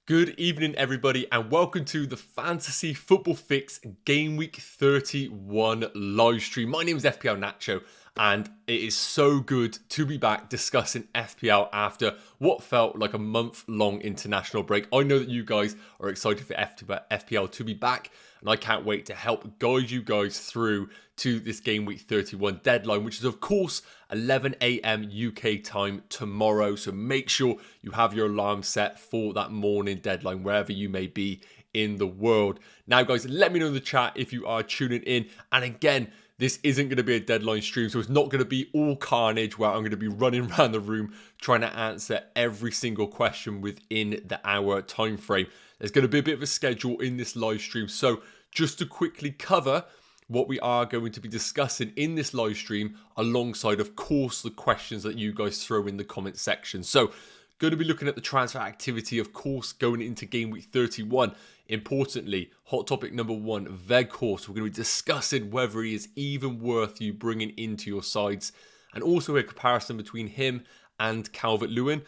Good evening, everybody, and welcome to the Fantasy Football Fix Game Week 31 live stream. My name is FPL Nacho, and it is so good to be back discussing FPL after what felt like a month-long international break. I know that you guys are excited for FPL to be back, and I can't wait to help guide you guys through to this Game Week 31 deadline, which is, of course, 11 a.m. UK time tomorrow. So make sure you have your alarm set for that morning deadline, wherever you may be in the world. Now, guys, let me know in the chat if you are tuning in. And again, this isn't going to be a deadline stream, so it's not going to be all carnage where I'm going to be running around the room trying to answer every single question within the hour time frame. There's going to be a bit of a schedule in this live stream. So just to quickly cover what we are going to be discussing in this live stream, alongside, of course, the questions that you guys throw in the comment section. So, going to be looking at the transfer activity, of course, going into Game Week 31. Importantly, hot topic number one, Weghorst. We're going to be discussing whether he is even worth you bringing into your sides, and also a comparison between him and Calvert-Lewin.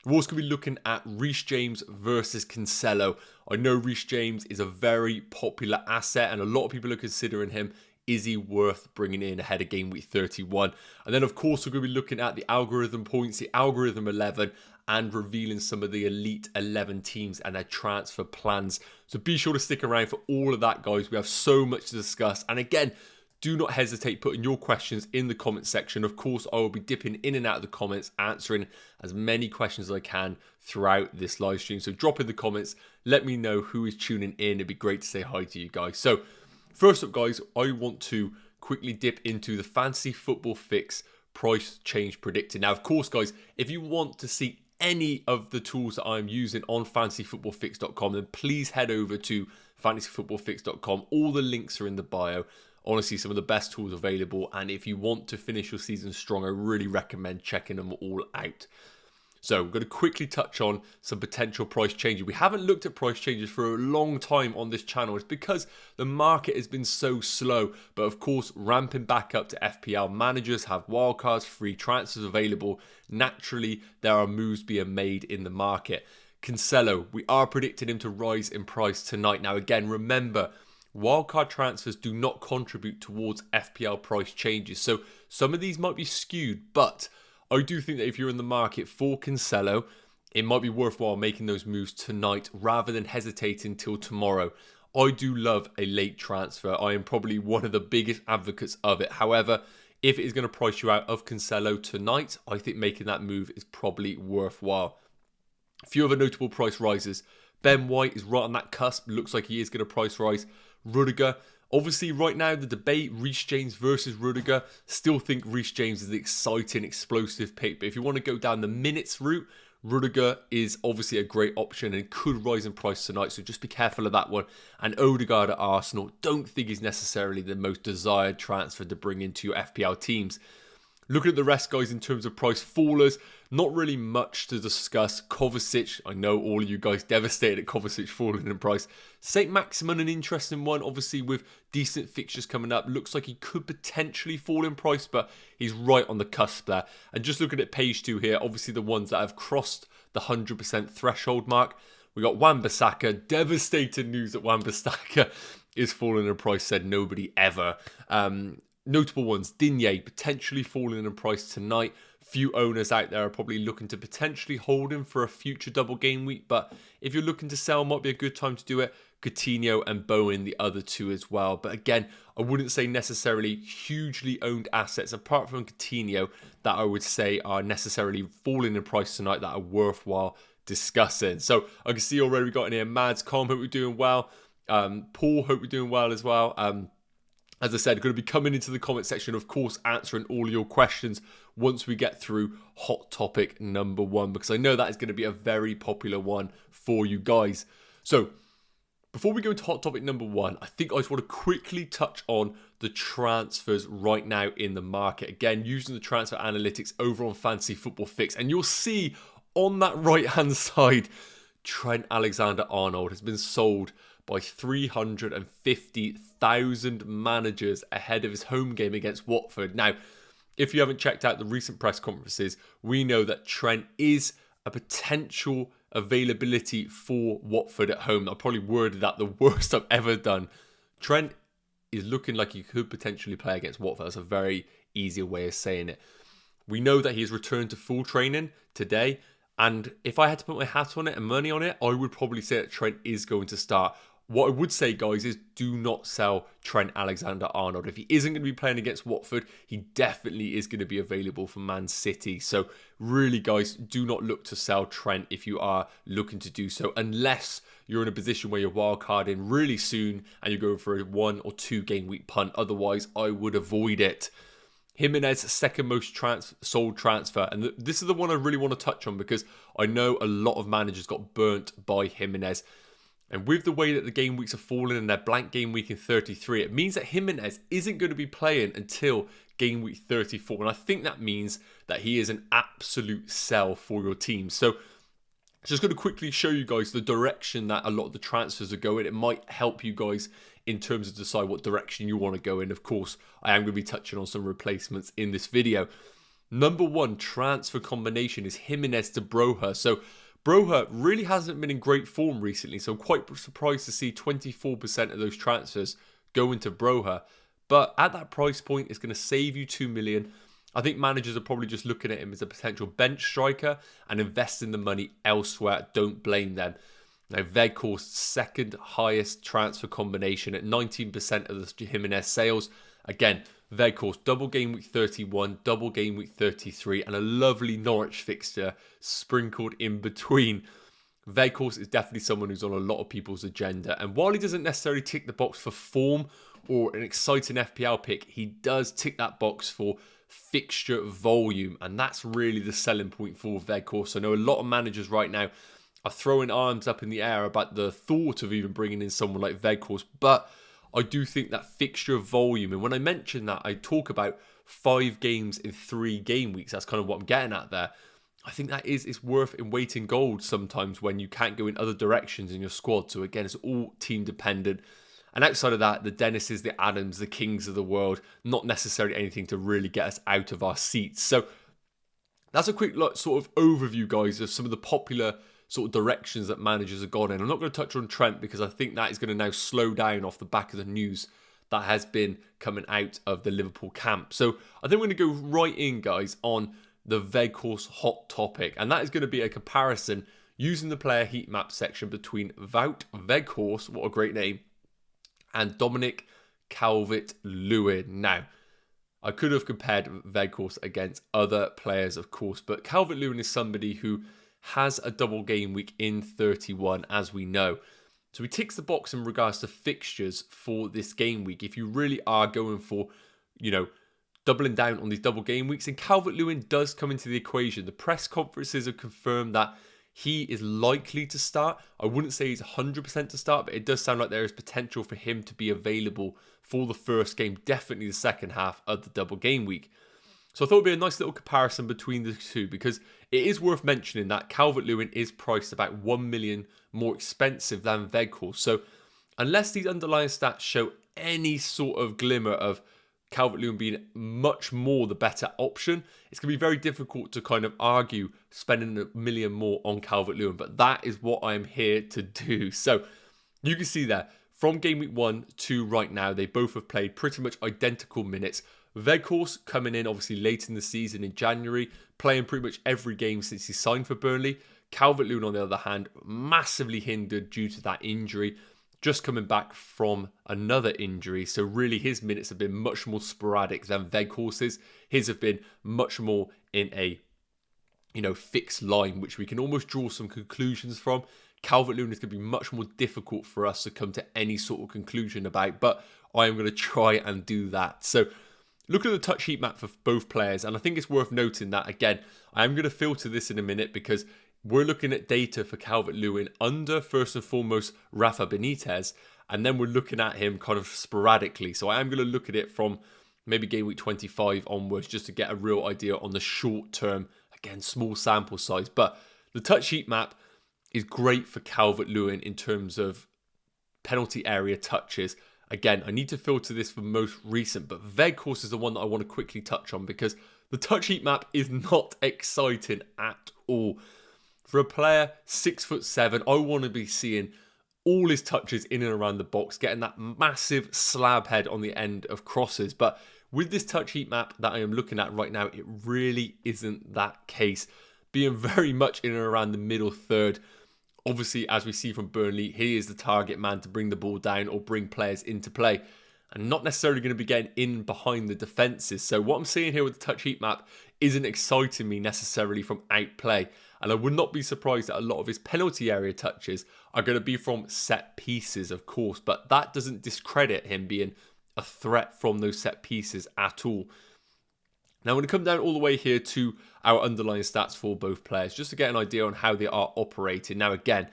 We're also going to be looking at Reece James versus Cancelo. I know Reece James is a very popular asset, and a lot of people are considering him. Is he worth bringing in ahead of Game Week 31? And then, of course, we're going to be looking at the algorithm points, the algorithm 11, and revealing some of the Elite 11 teams and their transfer plans. So be sure to stick around for all of that, guys. We have so much to discuss. And again, do not hesitate putting your questions in the comment section. Of course, I will be dipping in and out of the comments, answering as many questions as I can throughout this live stream. So drop in the comments. Let me know who is tuning in. It'd be great to say hi to you guys. So first up, guys, I want to quickly dip into the Fantasy Football Fix price change predictor. Now, of course, guys, if you want to see any of the tools that I'm using on fantasyfootballfix.com, then please head over to fantasyfootballfix.com. All the links are in the bio. Honestly, some of the best tools available, and if you want to finish your season strong, I really recommend checking them all out. So I'm going to quickly touch on some potential price changes. We haven't looked at price changes for a long time on this channel. It's because the market has been so slow, but of course, ramping back up to FPL, managers have wildcards, free transfers available. Naturally, there are moves being made in the market. Cancelo, we are predicting him to rise in price tonight. Now, again, remember, wildcard transfers do not contribute towards FPL price changes. So some of these might be skewed, but I do think that if you're in the market for Cancelo, it might be worthwhile making those moves tonight rather than hesitating till tomorrow. I do love a late transfer. I am probably one of the biggest advocates of it. However, if it is going to price you out of Cancelo tonight, I think making that move is probably worthwhile. A few other notable price rises. Ben White is right on that cusp. Looks like he is going to price rise. Rudiger. Obviously, right now, the debate, Reece James versus Rudiger. Still think Reece James is the exciting, explosive pick. But if you want to go down the minutes route, Rudiger is obviously a great option and could rise in price tonight. So just be careful of that one. And Odegaard at Arsenal, don't think he's necessarily the most desired transfer to bring into your FPL teams. Looking at the rest, guys, in terms of price fallers, not really much to discuss. Kovacic, I know all of you guys devastated at Kovacic falling in price. St. Maximin, an interesting one, obviously with decent fixtures coming up. Looks like he could potentially fall in price, but he's right on the cusp there. And just looking at page 2 here, obviously the ones that have crossed the 100% threshold mark. We got Wan-Bissaka. Devastating news that Wan-Bissaka is falling in price, said nobody ever. Notable ones, Digne potentially falling in price tonight. Few owners out there are probably looking to potentially hold him for a future double game week, but if you're looking to sell, might be a good time to do it. Coutinho and Bowen, the other two as well. But again, I wouldn't say necessarily hugely owned assets, apart from Coutinho, that I would say are necessarily falling in price tonight that are worthwhile discussing. So I can see already we got in here Mads, Calm, hope we're doing well. Paul, hope we're doing well as well. As I said, going to be coming into the comment section, of course, answering all your questions once we get through hot topic number 1, because I know that is going to be a very popular one for you guys. So before we go into hot topic number 1, I think I just want to quickly touch on the transfers right now in the market. Again, using the transfer analytics over on Fantasy Football Fix, and you'll see on that right-hand side, Trent Alexander-Arnold has been sold by 350,000 managers ahead of his home game against Watford. Now, if you haven't checked out the recent press conferences, we know that Trent is a potential availability for Watford at home. I probably worded that the worst I've ever done. Trent is looking like he could potentially play against Watford. That's a very easier way of saying it. We know that he's returned to full training today. And if I had to put my hat on it and money on it, I would probably say that Trent is going to start. What I would say, guys, is do not sell Trent Alexander-Arnold. If he isn't going to be playing against Watford, he definitely is going to be available for Man City. So really, guys, do not look to sell Trent if you are looking to do so, unless you're in a position where you're wildcarding really soon and you're going for a 1 or 2 game week punt. Otherwise, I would avoid it. Jimenez, second most sold transfer. And this is the one I really want to touch on because I know a lot of managers got burnt by Jimenez. And with the way that the game weeks are falling and their blank game week in 33, it means that Jimenez isn't going to be playing until game week 34. And I think that means that he is an absolute sell for your team. So just going to quickly show you guys the direction that a lot of the transfers are going. It might help you guys in terms of decide what direction you want to go in. Of course, I am going to be touching on some replacements in this video. Number 1 transfer combination is Jimenez to Broja. So Broja really hasn't been in great form recently, so I'm quite surprised to see 24% of those transfers go into Broja. But at that price point, it's going to save you 2 million. I think managers are probably just looking at him as a potential bench striker and investing the money elsewhere. Don't blame them. Now, Weghorst, second highest transfer combination at 19% of the Jimenez sales. Again, Weghorst, double game week 31, double game week 33, and a lovely Norwich fixture sprinkled in between. Weghorst is definitely someone who's on a lot of people's agenda. And while he doesn't necessarily tick the box for form or an exciting FPL pick, he does tick that box for fixture volume. And that's really the selling point for Weghorst. I know a lot of managers right now are throwing arms up in the air about the thought of even bringing in someone like Weghorst, but I do think that fixture volume, and when I mention that, I talk about 5 games in 3 game weeks. That's kind of what I'm getting at there. I think that is worth in weight in gold sometimes when you can't go in other directions in your squad. So again, it's all team dependent. And outside of that, the Dennises, the Adams, the Kings of the world, not necessarily anything to really get us out of our seats. So that's a quick sort of overview, guys, of some of the popular sort of directions that managers have gone in. I'm not going to touch on Trent because I think that is going to now slow down off the back of the news that has been coming out of the Liverpool camp. So I think we're going to go right in, guys, on the Weghorst hot topic. And that is going to be a comparison using the player heat map section between Wout Weghorst, what a great name, and Dominic Calvert-Lewin. Now, I could have compared Weghorst against other players, of course, but Calvert-Lewin is somebody who has a double game week in 31, as we know. So he ticks the box in regards to fixtures for this game week. If you really are going for, you know, doubling down on these double game weeks, and Calvert-Lewin does come into the equation. The press conferences have confirmed that he is likely to start. I wouldn't say he's 100% to start, but it does sound like there is potential for him to be available for the first game, definitely the second half of the double game week. So I thought it would be a nice little comparison between the two, because it is worth mentioning that Calvert-Lewin is priced about 1 million more expensive than Weghorst. So unless these underlying stats show any sort of glimmer of Calvert-Lewin being much more the better option, it's going to be very difficult to kind of argue spending 1 million more on Calvert-Lewin. But that is what I'm here to do. So you can see there, from game week 1 to right now, they both have played pretty much identical minutes. Weghorst coming in obviously late in the season in January, playing pretty much every game since he signed for Burnley. Calvert-Lewin, on the other hand, massively hindered due to that injury, just coming back from another injury. So really his minutes have been much more sporadic than Weghorst's. His have been much more in a, you know, fixed line, which we can almost draw some conclusions from. Calvert-Lewin is going to be much more difficult for us to come to any sort of conclusion about, but I am going to try and do that. So look at the touch heat map for both players, and I think it's worth noting that, again, I am going to filter this in a minute because we're looking at data for Calvert-Lewin under, first and foremost, Rafa Benitez, and then we're looking at him kind of sporadically. So I am going to look at it from maybe game week 25 onwards just to get a real idea on the short term. Again, small sample size, but the touch heat map is great for Calvert-Lewin in terms of penalty area touches. Again, I need to filter this for most recent, but Weghorst is the one that I want to quickly touch on because the touch heat map is not exciting at all. For a player 6'7", I want to be seeing all his touches in and around the box, getting that massive slab head on the end of crosses. But with this touch heat map that I am looking at right now, it really isn't that case. Being very much in and around the middle third. Obviously, as we see from Burnley, he is the target man to bring the ball down or bring players into play. And not necessarily going to be getting in behind the defences. So what I'm seeing here with the touch heat map isn't exciting me necessarily from outplay. And I would not be surprised that a lot of his penalty area touches are going to be from set pieces, of course. But that doesn't discredit him being a threat from those set pieces at all. Now, I'm going to come down all the way here to our underlying stats for both players, just to get an idea on how they are operating. Now, again,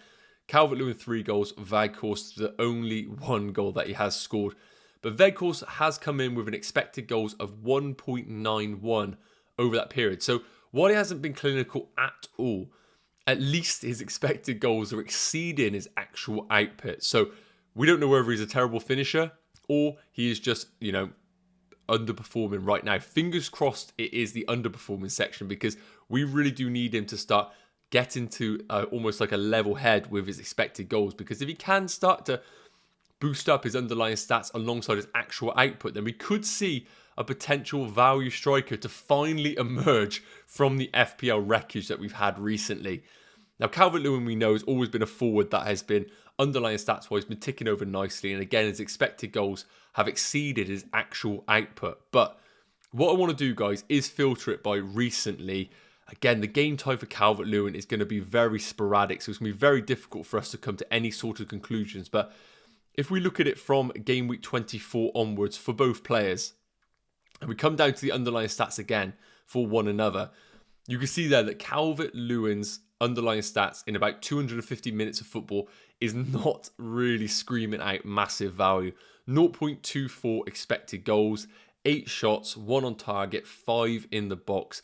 Calvert-Lewin 3 goals, Weghorst the only 1 goal that he has scored. But Weghorst has come in with an expected goals of 1.91 over that period. So while he hasn't been clinical at all, at least his expected goals are exceeding his actual output. So we don't know whether he's a terrible finisher or he is just, underperforming right now. Fingers crossed it is the underperforming section, because we really do need him to start getting to almost like a level head with his expected goals. Because if he can start to boost up his underlying stats alongside his actual output, then we could see a potential value striker to finally emerge from the FPL wreckage that we've had recently. Now, Calvert-Lewin, we know, has always been a forward that has been, underlying stats-wise, been ticking over nicely. And again, his expected goals have exceeded his actual output. But what I want to do, guys, is filter it by recently. Again, the game time for Calvert-Lewin is going to be very sporadic, so it's going to be very difficult for us to come to any sort of conclusions. But if we look at it from game week 24 onwards for both players, and we come down to the underlying stats again for one another, you can see there that Calvert-Lewin's underlying stats in about 250 minutes of football is not really screaming out massive value. 0.24 expected goals, 8 shots, 1 on target, 5 in the box.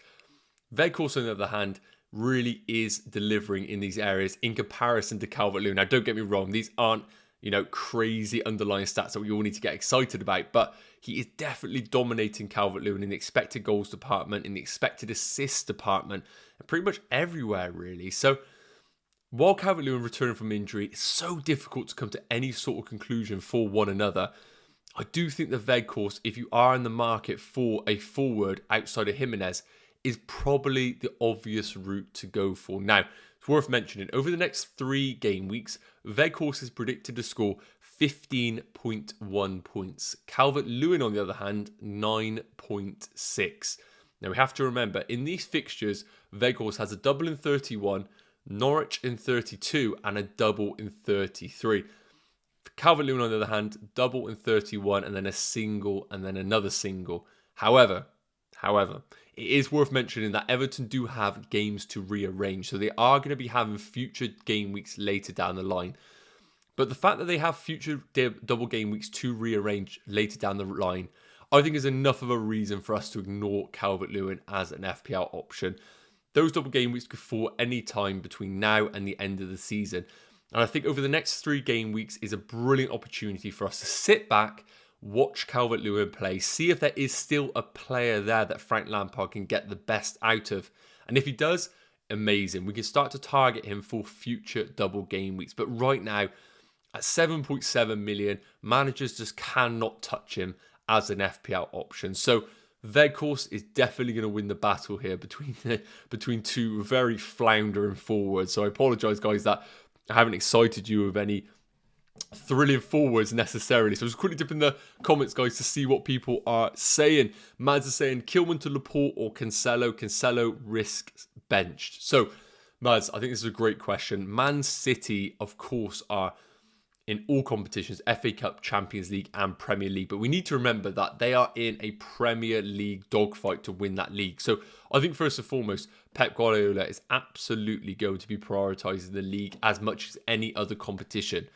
Weghorst, on the other hand, really is delivering in these areas in comparison to Calvert-Lewin. Now, don't get me wrong, these aren't, crazy underlying stats that we all need to get excited about, but he is definitely dominating Calvert-Lewin in the expected goals department, in the expected assist department, and pretty much everywhere, really. So, while Calvert-Lewin returning from injury, it's so difficult to come to any sort of conclusion for one another. I do think that Weghorst, if you are in the market for a forward outside of Jimenez, is probably the obvious route to go for. Now, it's worth mentioning, over the next 3 game weeks, Weghorst is predicted to score 15.1 points. Calvert-Lewin, on the other hand, 9.6. Now, we have to remember, in these fixtures, Weghorst has a double in 31, Norwich in 32, and a double in 33. For Calvert-Lewin, on the other hand, double in 31, and then a single, and then another single. However, it is worth mentioning that Everton do have games to rearrange, so they are going to be having future game weeks later down the line. But the fact that they have future double game weeks to rearrange later down the line, I think is enough of a reason for us to ignore Calvert-Lewin as an FPL option. Those double game weeks could fall any time between now and the end of the season. And I think over the next 3 game weeks is a brilliant opportunity for us to sit back, watch Calvert-Lewin play, see if there is still a player there that Frank Lampard can get the best out of. And if he does, amazing. We can start to target him for future double game weeks. But right now, at 7.7 million, managers just cannot touch him as an FPL option. So Weghorst is definitely going to win the battle here between 2 very floundering forwards. So I apologise, guys, that I haven't excited you with any thrilling forwards necessarily. So just quickly dip in the comments, guys, to see what people are saying. Mads is saying Kilman to Laporte or Cancelo. Cancelo risks benched. So Mads, I think this is a great question. Man City, of course, are in all competitions, FA Cup, Champions League and Premier League. But we need to remember that they are in a Premier League dogfight to win that league. So I think first and foremost, Pep Guardiola is absolutely going to be prioritising the league as much as any other competition.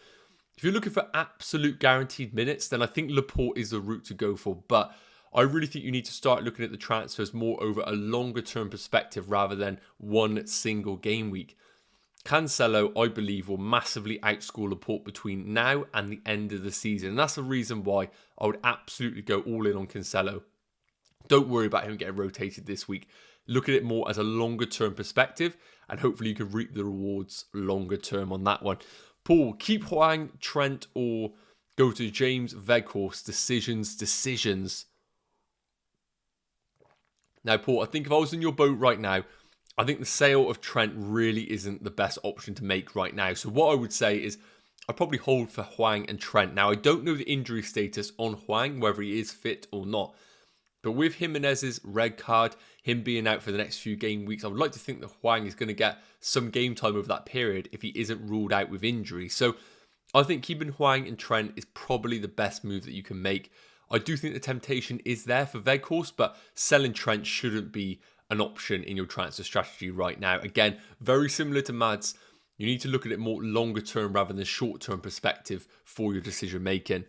If you're looking for absolute guaranteed minutes, then I think Laporte is the route to go for. But I really think you need to start looking at the transfers more over a longer term perspective rather than one single game week. Cancelo, I believe, will massively outscore Laporte between now and the end of the season. And that's the reason why I would absolutely go all in on Cancelo. Don't worry about him getting rotated this week. Look at it more as a longer term perspective, and hopefully you can reap the rewards longer term on that one. Paul, keep Hwang, Trent, or go to James, Weghorst. Decisions. Now, Paul, I think if I was in your boat right now, I think the sale of Trent really isn't the best option to make right now. So what I would say is I'd probably hold for Hwang and Trent. Now, I don't know the injury status on Hwang, whether he is fit or not. But with Jimenez's red card, him being out for the next few game weeks, I would like to think that Hwang is going to get some game time over that period if he isn't ruled out with injury. So I think keeping Hwang and Trent is probably the best move that you can make. I do think the temptation is there for Weghorst, but selling Trent shouldn't be an option in your transfer strategy right now. Again, very similar to Mads. You need to look at it more longer term rather than short term perspective for your decision making.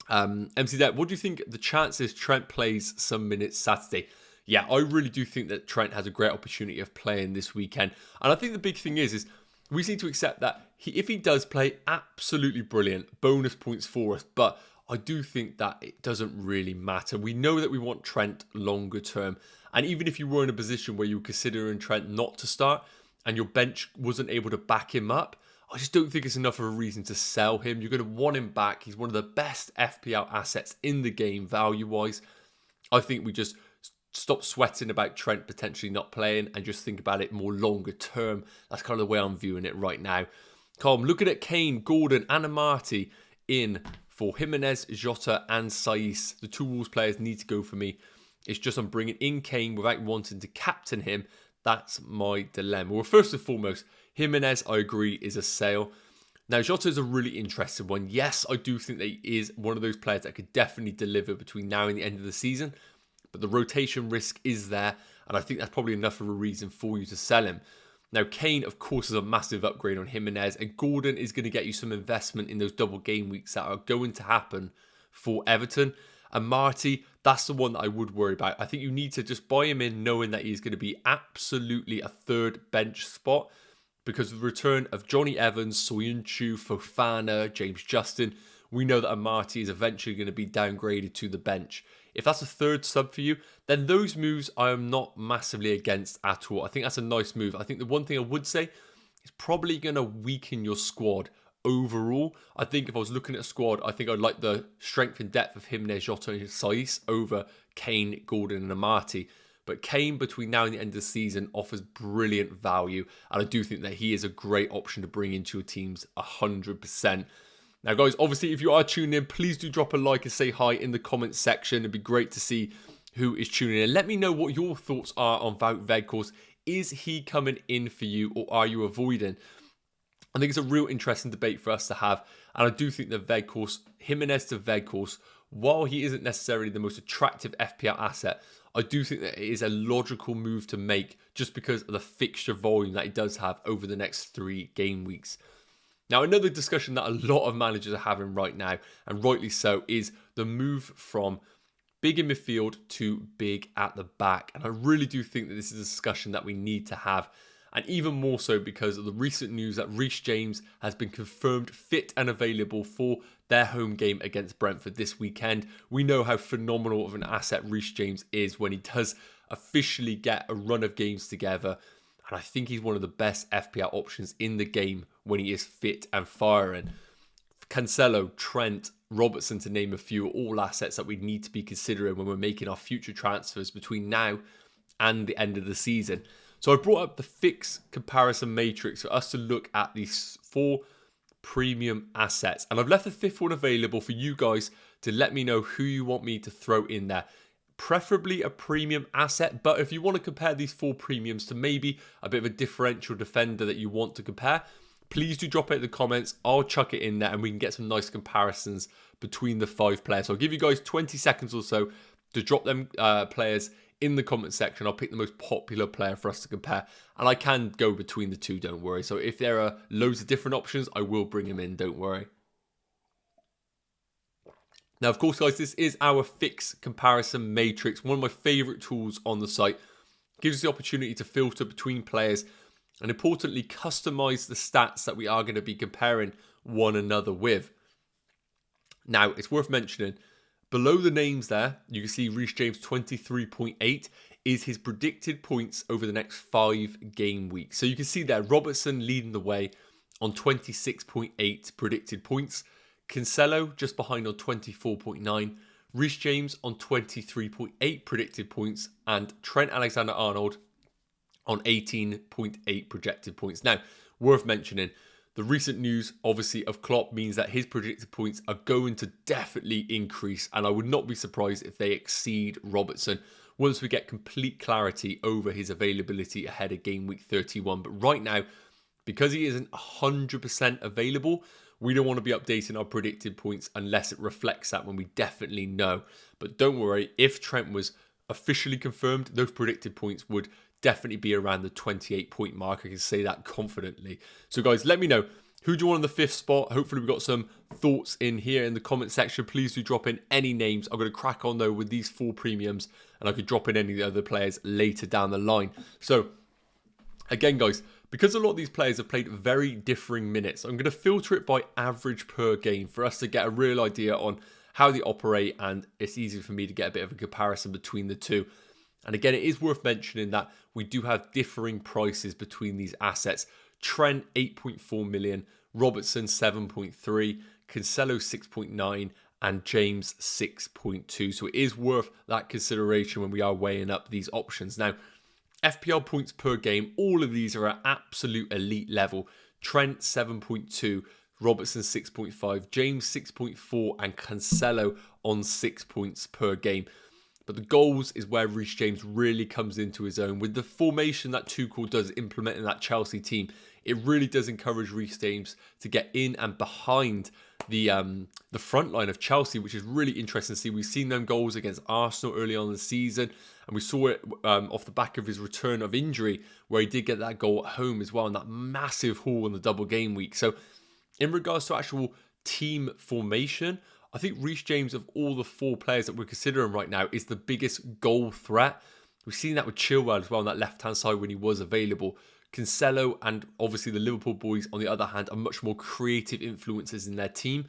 MC Depp, what do you think the chances Trent plays some minutes Saturday? Yeah, I really do think that Trent has a great opportunity of playing this weekend. And I think the big thing is we need to accept that if he does play, absolutely brilliant, bonus points for us. But I do think that it doesn't really matter. We know that we want Trent longer term. And even if you were in a position where you were considering Trent not to start and your bench wasn't able to back him up, I just don't think it's enough of a reason to sell him. You're going to want him back. He's one of the best FPL assets in the game value-wise. I think we just stop sweating about Trent potentially not playing and just think about it more longer term. That's kind of the way I'm viewing it right now. Calm, looking at Kane, Gordon and Amati in for Jimenez, Jota and Saiss. The two Wolves players need to go for me. It's just I'm bringing in Kane without wanting to captain him. That's my dilemma. Well, first and foremost, Jimenez, I agree, is a sale. Now, Jota is a really interesting one. Yes, I do think that he is one of those players that could definitely deliver between now and the end of the season. But the rotation risk is there. And I think that's probably enough of a reason for you to sell him. Now, Kane, of course, is a massive upgrade on Jimenez. And Gordon is going to get you some investment in those double game weeks that are going to happen for Everton. And Marty, that's the one that I would worry about. I think you need to just buy him in knowing that he's going to be absolutely a third bench spot. Because of the return of Johnny Evans, Soyuncu, Fofana, James Justin, we know that Amati is eventually going to be downgraded to the bench. If that's a third sub for you, then those moves I am not massively against at all. I think that's a nice move. I think the one thing I would say is probably going to weaken your squad overall. I think if I was looking at a squad, I think I'd like the strength and depth of Jimenez, Jota and Saiss over Kane, Gordon and Amati. But Kane, between now and the end of the season, offers brilliant value. And I do think that he is a great option to bring into your teams 100%. Now, guys, obviously, if you are tuning in, please do drop a like and say hi in the comments section. It'd be great to see who is tuning in. Let me know what your thoughts are on Wout Weghorst. Is he coming in for you or are you avoiding? I think it's a real interesting debate for us to have. And I do think that Weghorst, Jimenez to Weghorst, while he isn't necessarily the most attractive FPL asset, I do think that it is a logical move to make just because of the fixture volume that he does have over the next 3 game weeks. Now, another discussion that a lot of managers are having right now, and rightly so, is the move from big in midfield to big at the back. And I really do think that this is a discussion that we need to have. And even more so because of the recent news that Reece James has been confirmed fit and available for their home game against Brentford this weekend. We know how phenomenal of an asset Reece James is when he does officially get a run of games together. And I think he's one of the best FPL options in the game when he is fit and firing. Cancelo, Trent, Robertson, to name a few, are all assets that we need to be considering when we're making our future transfers between now and the end of the season. So I brought up the fix comparison matrix for us to look at these 4 premium assets. And I've left the 5th one available for you guys to let me know who you want me to throw in there. Preferably a premium asset, but if you want to compare these 4 premiums to maybe a bit of a differential defender that you want to compare, please do drop it in the comments. I'll chuck it in there and we can get some nice comparisons between the 5 players. So I'll give you guys 20 seconds or so to drop them players in the comment section. I'll pick the most popular player for us to compare. And I can go between the 2, don't worry. So if there are loads of different options, I will bring them in, don't worry. Now, of course, guys, this is our fix comparison matrix. One of my favorite tools on the site. Gives us the opportunity to filter between players and importantly, customize the stats that we are going to be comparing one another with. Now, it's worth mentioning, Below the names there, you can see Reece James 23.8 is his predicted points over the next 5 game weeks. So you can see there, Robertson leading the way on 26.8 predicted points. Cancelo just behind on 24.9. Reece James on 23.8 predicted points. And Trent Alexander-Arnold on 18.8 projected points. Now, worth mentioning, the recent news, obviously, of Klopp means that his predicted points are going to definitely increase, and I would not be surprised if they exceed Robertson once we get complete clarity over his availability ahead of game week 31. But right now, because he isn't 100% available, we don't want to be updating our predicted points unless it reflects that when we definitely know. But don't worry, if Trent was officially confirmed, those predicted points would definitely be around the 28-point mark. I can say that confidently. So guys, let me know, who do you want on the 5th spot? Hopefully we've got some thoughts in here in the comment section. Please do drop in any names. I'm going to crack on though with these 4 premiums, and I could drop in any of the other players later down the line. So again guys, because a lot of these players have played very differing minutes, I'm going to filter it by average per game for us to get a real idea on how they operate, and it's easy for me to get a bit of a comparison between the two. And again, it is worth mentioning that we do have differing prices between these assets. Trent, 8.4 million. Robertson, 7.3. Cancelo, 6.9. And James, 6.2. So it is worth that consideration when we are weighing up these options. Now, FPL points per game, all of these are at absolute elite level. Trent, 7.2. Robertson, 6.5. James, 6.4. And Cancelo on 6 points per game. But the goals is where Reece James really comes into his own. With the formation that Tuchel does implement in that Chelsea team, it really does encourage Reece James to get in and behind the front line of Chelsea, which is really interesting to see. We've seen them goals against Arsenal early on in the season, and we saw it off the back of his return of injury, where he did get that goal at home as well, and that massive haul in the double game week. So in regards to actual team formation, I think Reece James, of all the 4 players that we're considering right now, is the biggest goal threat. We've seen that with Chilwell as well on that left-hand side when he was available. Cancelo and obviously the Liverpool boys, on the other hand, are much more creative influences in their team,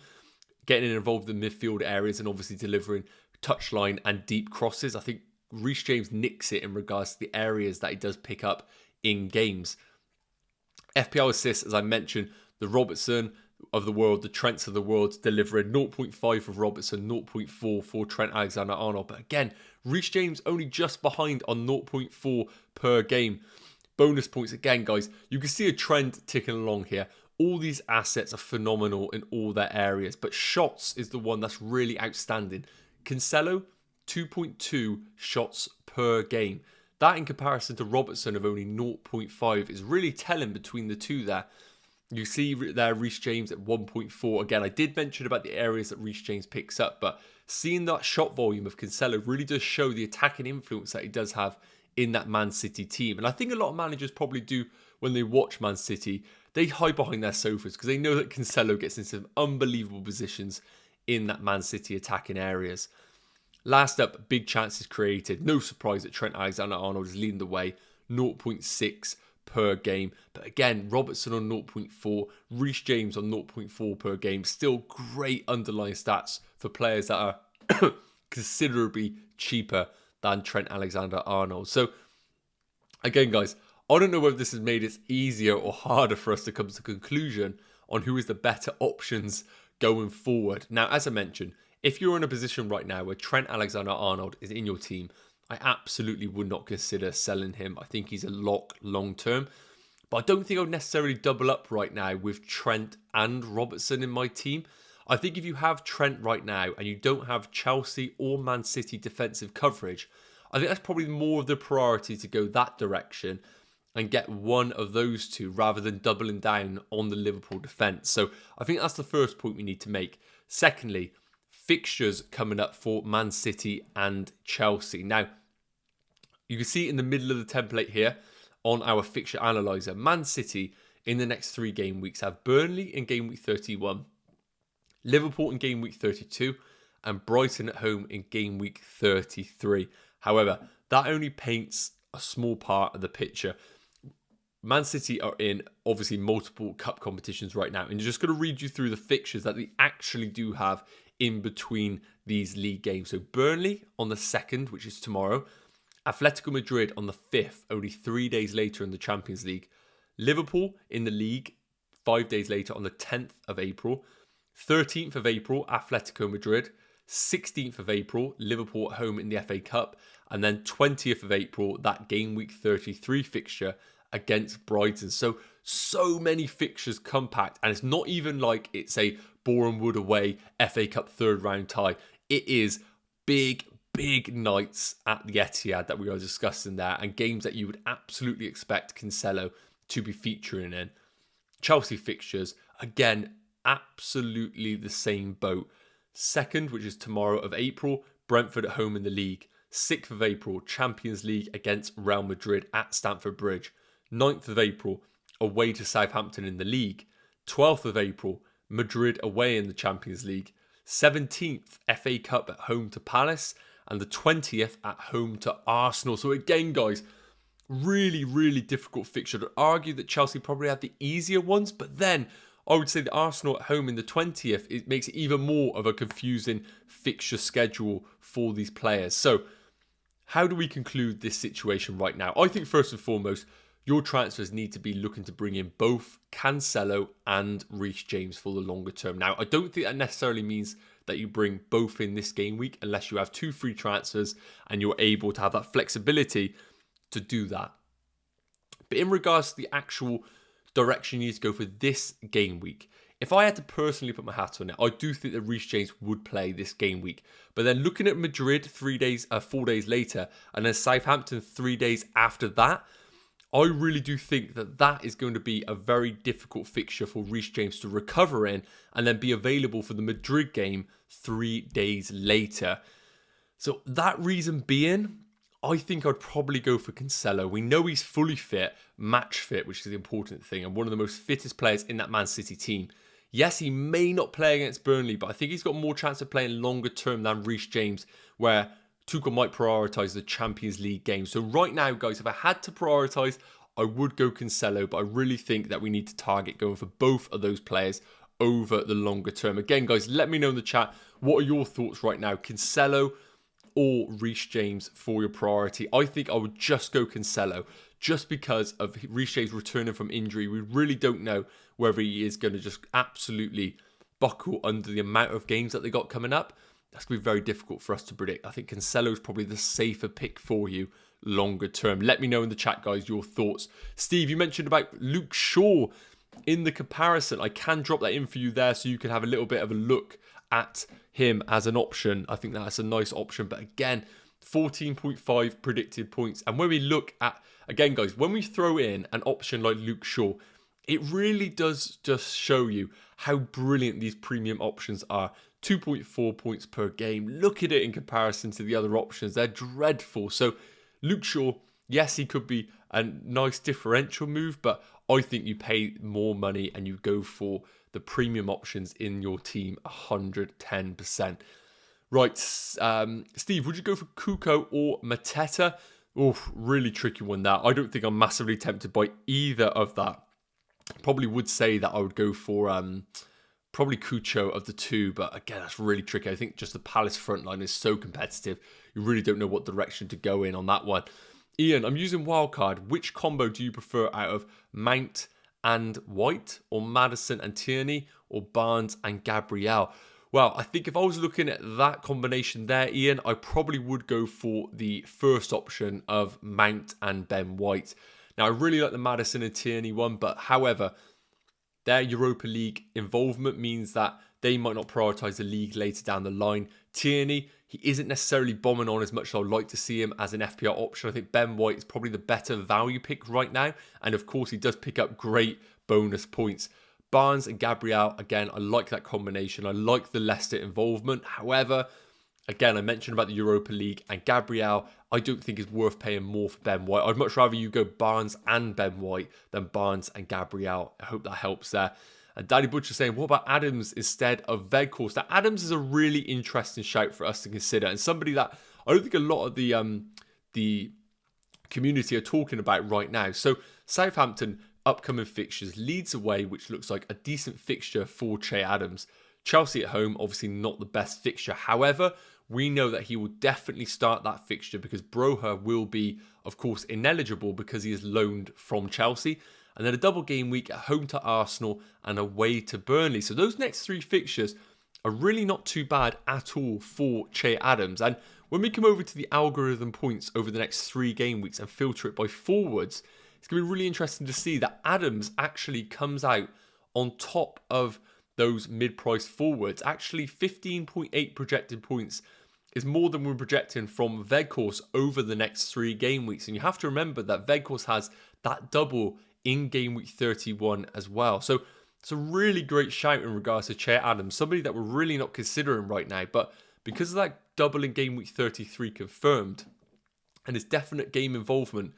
getting involved in midfield areas and obviously delivering touchline and deep crosses. I think Reece James nicks it in regards to the areas that he does pick up in games. FPL assists, as I mentioned, the Robertson of the world, the Trents of the world, delivering 0.5 for Robertson, 0.4 for Trent Alexander-Arnold. But again, Reece James only just behind on 0.4 per game. Bonus points, again, guys, you can see a trend ticking along here. All these assets are phenomenal in all their areas, but shots is the one that's really outstanding. Cancelo, 2.2 shots per game. That in comparison to Robertson of only 0.5 is really telling between the two there. You see there Reece James at 1.4. Again, I did mention about the areas that Reece James picks up, but seeing that shot volume of Cancelo really does show the attacking influence that he does have in that Man City team. And I think a lot of managers probably do when they watch Man City. They hide behind their sofas because they know that Cancelo gets into some unbelievable positions in that Man City attacking areas. Last up, big chances created. No surprise that Trent Alexander-Arnold is leading the way, 0.6 per game. But again, Robertson on 0.4, Reece James on 0.4 per game. Still great underlying stats for players that are considerably cheaper than Trent Alexander-Arnold. So again, guys, I don't know whether this has made it easier or harder for us to come to a conclusion on who is the better options going forward. Now, as I mentioned, if you're in a position right now where Trent Alexander-Arnold is in your team, I absolutely would not consider selling him. I think he's a lock long term. But I don't think I would necessarily double up right now with Trent and Robertson in my team. I think if you have Trent right now and you don't have Chelsea or Man City defensive coverage, I think that's probably more of the priority to go that direction and get one of those two rather than doubling down on the Liverpool defence. So I think that's the first point we need to make. Secondly, fixtures coming up for Man City and Chelsea. Now, you can see in the middle of the template here on our fixture analyzer, Man City in the next 3 game weeks have Burnley in game week 31, Liverpool in game week 32, and Brighton at home in game week 33. However, that only paints a small part of the picture. Man City are in, obviously, multiple cup competitions right now. And just going to read you through the fixtures that they actually do have in between these league games. So Burnley on the 2nd, which is tomorrow. Atletico Madrid on the 5th, only 3 days later in the Champions League. Liverpool in the league 5 days later on the 10th of April. 13th of April, Atletico Madrid. 16th of April, Liverpool at home in the FA Cup. And then 20th of April, that game week 33 fixture against Brighton. So many fixtures compact. And it's not even like it's a Boreham Wood away FA Cup 3rd round tie. It is big nights at the Etihad that we are discussing there. And games that you would absolutely expect Cancelo to be featuring in. Chelsea fixtures, again, absolutely the same boat. 2nd, which is tomorrow of April, Brentford at home in the league. 6th of April, Champions League against Real Madrid at Stamford Bridge. 9th of April, away to Southampton in the league. 12th of April, Madrid away in the Champions League. 17th, FA Cup at home to Palace. And the 20th at home to Arsenal. So again, guys, really difficult fixture. I'd argue that Chelsea probably had the easier ones, but then I would say that Arsenal at home in the 20th, it makes it even more of a confusing fixture schedule for these players. So how do we conclude this situation right now? I think first and foremost, your transfers need to be looking to bring in both Cancelo and Reece James for the longer term. Now, I don't think that necessarily means that you bring both in this game week unless you have 2 free transfers and you're able to have that flexibility to do that. But in regards to the actual direction you need to go for this game week, if I had to personally put my hat on it, I do think that Reece James would play this game week. But then looking at Madrid 4 days later, and then Southampton 3 days after that, I really do think that that is going to be a very difficult fixture for Reece James to recover in and then be available for the Madrid game 3 days later. So that reason being, I think I'd probably go for Cancelo. We know he's fully fit, match fit, which is the important thing, and one of the most fittest players in that Man City team. Yes, he may not play against Burnley, but I think he's got more chance of playing longer term than Reece James, where Tuchel might prioritise the Champions League game. So right now, guys, if I had to prioritise, I would go Cancelo, but I really think that we need to target going for both of those players over the longer term. Again, guys, let me know in the chat, what are your thoughts right now? Cancelo or Reece James for your priority? I think I would just go Cancelo, just because of Reece James returning from injury. We really don't know whether he is going to just absolutely buckle under the amount of games that they got coming up. That's going to be very difficult for us to predict. I think Cancelo is probably the safer pick for you longer term. Let me know in the chat, guys, your thoughts. Steve, you mentioned about Luke Shaw in the comparison. I can drop that in for you there so you can have a little bit of a look at him as an option. I think that's a nice option. But again, 14.5 predicted points. And when we look at, again, guys, when we throw in an option like Luke Shaw, it really does just show you how brilliant these premium options are. 2.4 points per game. Look at it in comparison to the other options. They're dreadful. So Luke Shaw, yes, he could be a nice differential move, but I think you pay more money and you go for the premium options in your team 110%. Right, Steve, would you go for Kuko or Mateta? Oh, really tricky one that. I don't think I'm massively tempted by either of that. Probably would say that I would go for probably Cucho of the two, but again, that's really tricky. I think just the Palace front line is so competitive. You really don't know what direction to go in on that one. Ian, I'm using wildcard. Which combo do you prefer out of Mount and White, or Maddison and Tierney, or Barnes and Gabriel? Well, I think if I was looking at that combination there, Ian, I probably would go for the first option of Mount and Ben White. Now, I really like the Maddison and Tierney one, but however, their Europa League involvement means that they might not prioritise the league later down the line. Tierney, he isn't necessarily bombing on as much as I'd like to see him as an FPL option. I think Ben White is probably the better value pick right now. And of course, he does pick up great bonus points. Barnes and Gabriel, again, I like that combination. I like the Leicester involvement. However, again, I mentioned about the Europa League, and Gabriel, I don't think is worth paying more for Ben White. I'd much rather you go Barnes and Ben White than Barnes and Gabriel. I hope that helps there. And Daddy Butcher saying, what about Adams instead of Weghorst? Now, Adams is a really interesting shout for us to consider, and somebody that I don't think a lot of the community are talking about right now. So Southampton, upcoming fixtures, Leeds away, which looks like a decent fixture for Che Adams. Chelsea at home, obviously not the best fixture. However, we know that he will definitely start that fixture because Broha will be, of course, ineligible because he is loaned from Chelsea. And then a double game week at home to Arsenal and away to Burnley. So those next 3 fixtures are really not too bad at all for Che Adams. And when we come over to the algorithm points over the next 3 game weeks and filter it by forwards, it's going to be really interesting to see that Adams actually comes out on top of those mid-priced forwards. Actually, 15.8 projected points is more than we're projecting from Weghorst over the next 3 game weeks. And you have to remember that Weghorst has that double in game week 31 as well. So it's a really great shout in regards to Che Adams, somebody that we're really not considering right now. But because of that double in game week 33 confirmed and his definite game involvement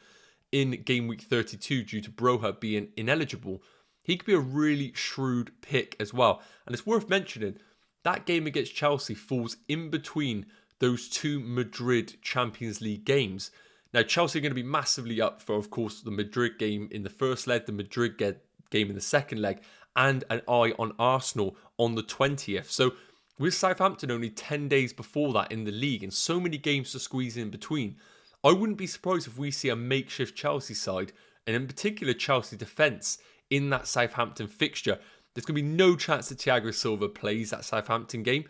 in game week 32 due to Broha being ineligible, he could be a really shrewd pick as well. And it's worth mentioning that game against Chelsea falls in between those 2 Madrid Champions League games. Now, Chelsea are going to be massively up for, of course, the Madrid game in the first leg, the Madrid game in the second leg, and an eye on Arsenal on the 20th. So with Southampton only 10 days before that in the league and so many games to squeeze in between, I wouldn't be surprised if we see a makeshift Chelsea side, and in particular Chelsea defence, in that Southampton fixture. There's going to be no chance that Thiago Silva plays that Southampton game.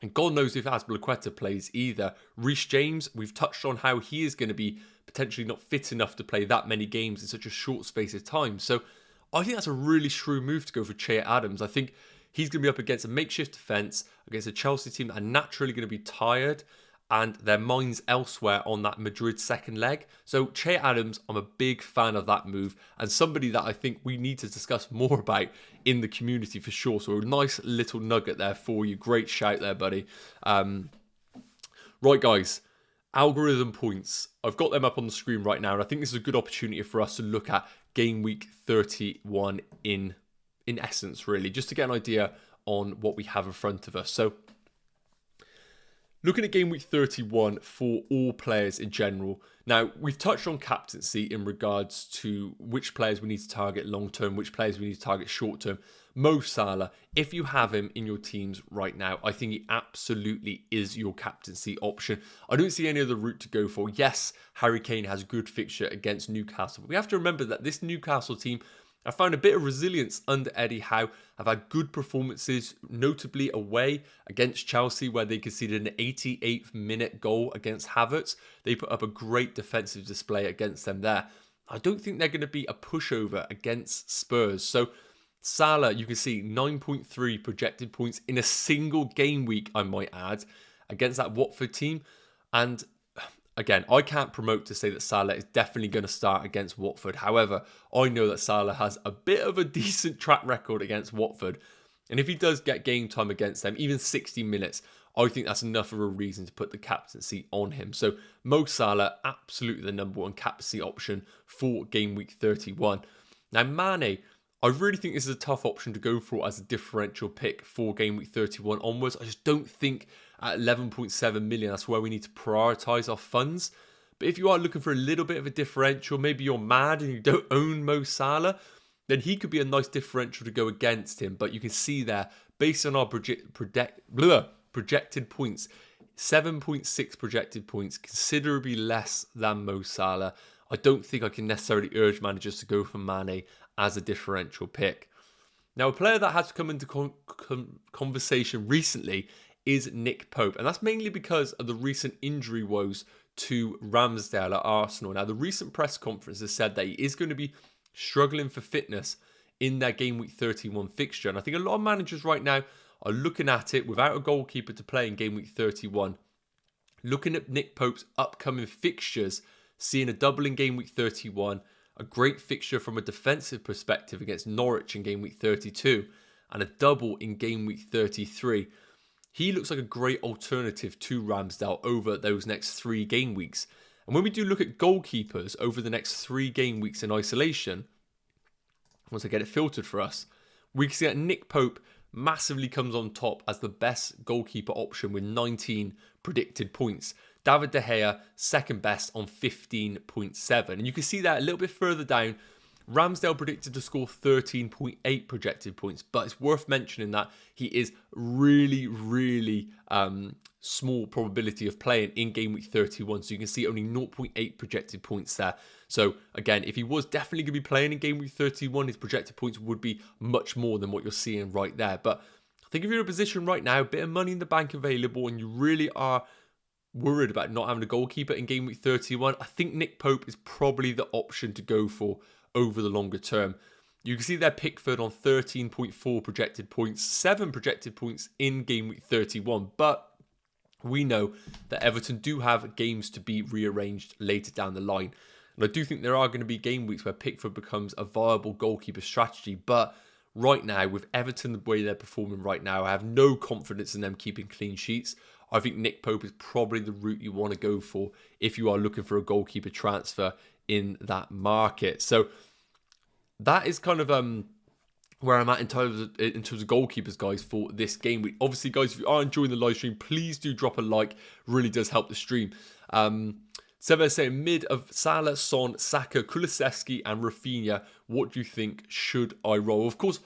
And God knows if Azpilicueta plays either. Reece James, we've touched on how he is going to be potentially not fit enough to play that many games in such a short space of time. So I think that's a really shrewd move to go for Che Adams. I think he's going to be up against a makeshift defence, against a Chelsea team that are naturally going to be tired and their minds elsewhere on that Madrid second leg. So Che Adams, I'm a big fan of that move and somebody that I think we need to discuss more about in the community for sure. So a nice little nugget there for you. Great shout there, buddy. Right, guys. Algorithm points. I've got them up on the screen right now, and I think this is a good opportunity for us to look at game week 31 in essence, really, just to get an idea on what we have in front of us. So looking at game week 31 for all players in general. Now, we've touched on captaincy in regards to which players we need to target long-term, which players we need to target short-term. Mo Salah, if you have him in your teams right now, I think he absolutely is your captaincy option. I don't see any other route to go for. Yes, Harry Kane has a good fixture against Newcastle, but we have to remember that this Newcastle team, I found a bit of resilience under Eddie Howe. I've had good performances, notably away against Chelsea, where they conceded an 88th minute goal against Havertz. They put up a great defensive display against them there. I don't think they're going to be a pushover against Spurs. So Salah, you can see 9.3 projected points in a single game week, I might add, against that Watford team. And again, I can't promote to say that Salah is definitely going to start against Watford. However, I know that Salah has a bit of a decent track record against Watford. And if he does get game time against them, even 60 minutes, I think that's enough of a reason to put the captaincy on him. So Mo Salah, absolutely the number one captaincy option for game week 31. Now, Mane, I really think this is a tough option to go for as a differential pick for game week 31 onwards. I just don't think at 11.7 million, that's where we need to prioritise our funds. But if you are looking for a little bit of a differential, maybe you're mad and you don't own Mo Salah, then he could be a nice differential to go against him. But you can see there, based on our projected points, 7.6 projected points, considerably less than Mo Salah. I don't think I can necessarily urge managers to go for Mane as a differential pick. Now, a player that has come into conversation recently is Nick Pope, and that's mainly because of the recent injury woes to Ramsdale at Arsenal. Now, the recent press conference has said that he is going to be struggling for fitness in their game week 31 fixture, and I think a lot of managers right now are looking at it without a goalkeeper to play in game week 31, looking at Nick Pope's upcoming fixtures, seeing a double in game week 31, a great fixture from a defensive perspective against Norwich in game week 32, and a double in game week 33. He looks like a great alternative to Ramsdale over those next 3 game weeks. And when we do look at goalkeepers over the next 3 game weeks in isolation, once I get it filtered for us, we can see that Nick Pope massively comes on top as the best goalkeeper option with 19 predicted points. David De Gea, second best on 15.7. And you can see that a little bit further down Ramsdale predicted to score 13.8 projected points, but it's worth mentioning that he is really small probability of playing in game week 31. So you can see only 0.8 projected points there. So again, if he was definitely going to be playing in game week 31, his projected points would be much more than what you're seeing right there. But I think if you're in a position right now, a bit of money in the bank available, and you really are worried about not having a goalkeeper in game week 31, I think Nick Pope is probably the option to go for over the longer term. You can see there Pickford on 13.4 projected points, 7 projected points in game week 31, but we know that Everton do have games to be rearranged later down the line. And I do think there are going to be game weeks where Pickford becomes a viable goalkeeper strategy, but right now, with Everton the way they're performing right now, I have no confidence in them keeping clean sheets. I think Nick Pope is probably the route you want to go for if you are looking for a goalkeeper transfer in that market. So that is kind of where I'm at in terms of goalkeepers, guys, for this game week. Obviously, guys, if you are enjoying the live stream, please do drop a like. Really does help the stream. Sever saying mid of Salah, Son, Saka, Kulusevski and Rafinha. What do you think should I roll? Of course,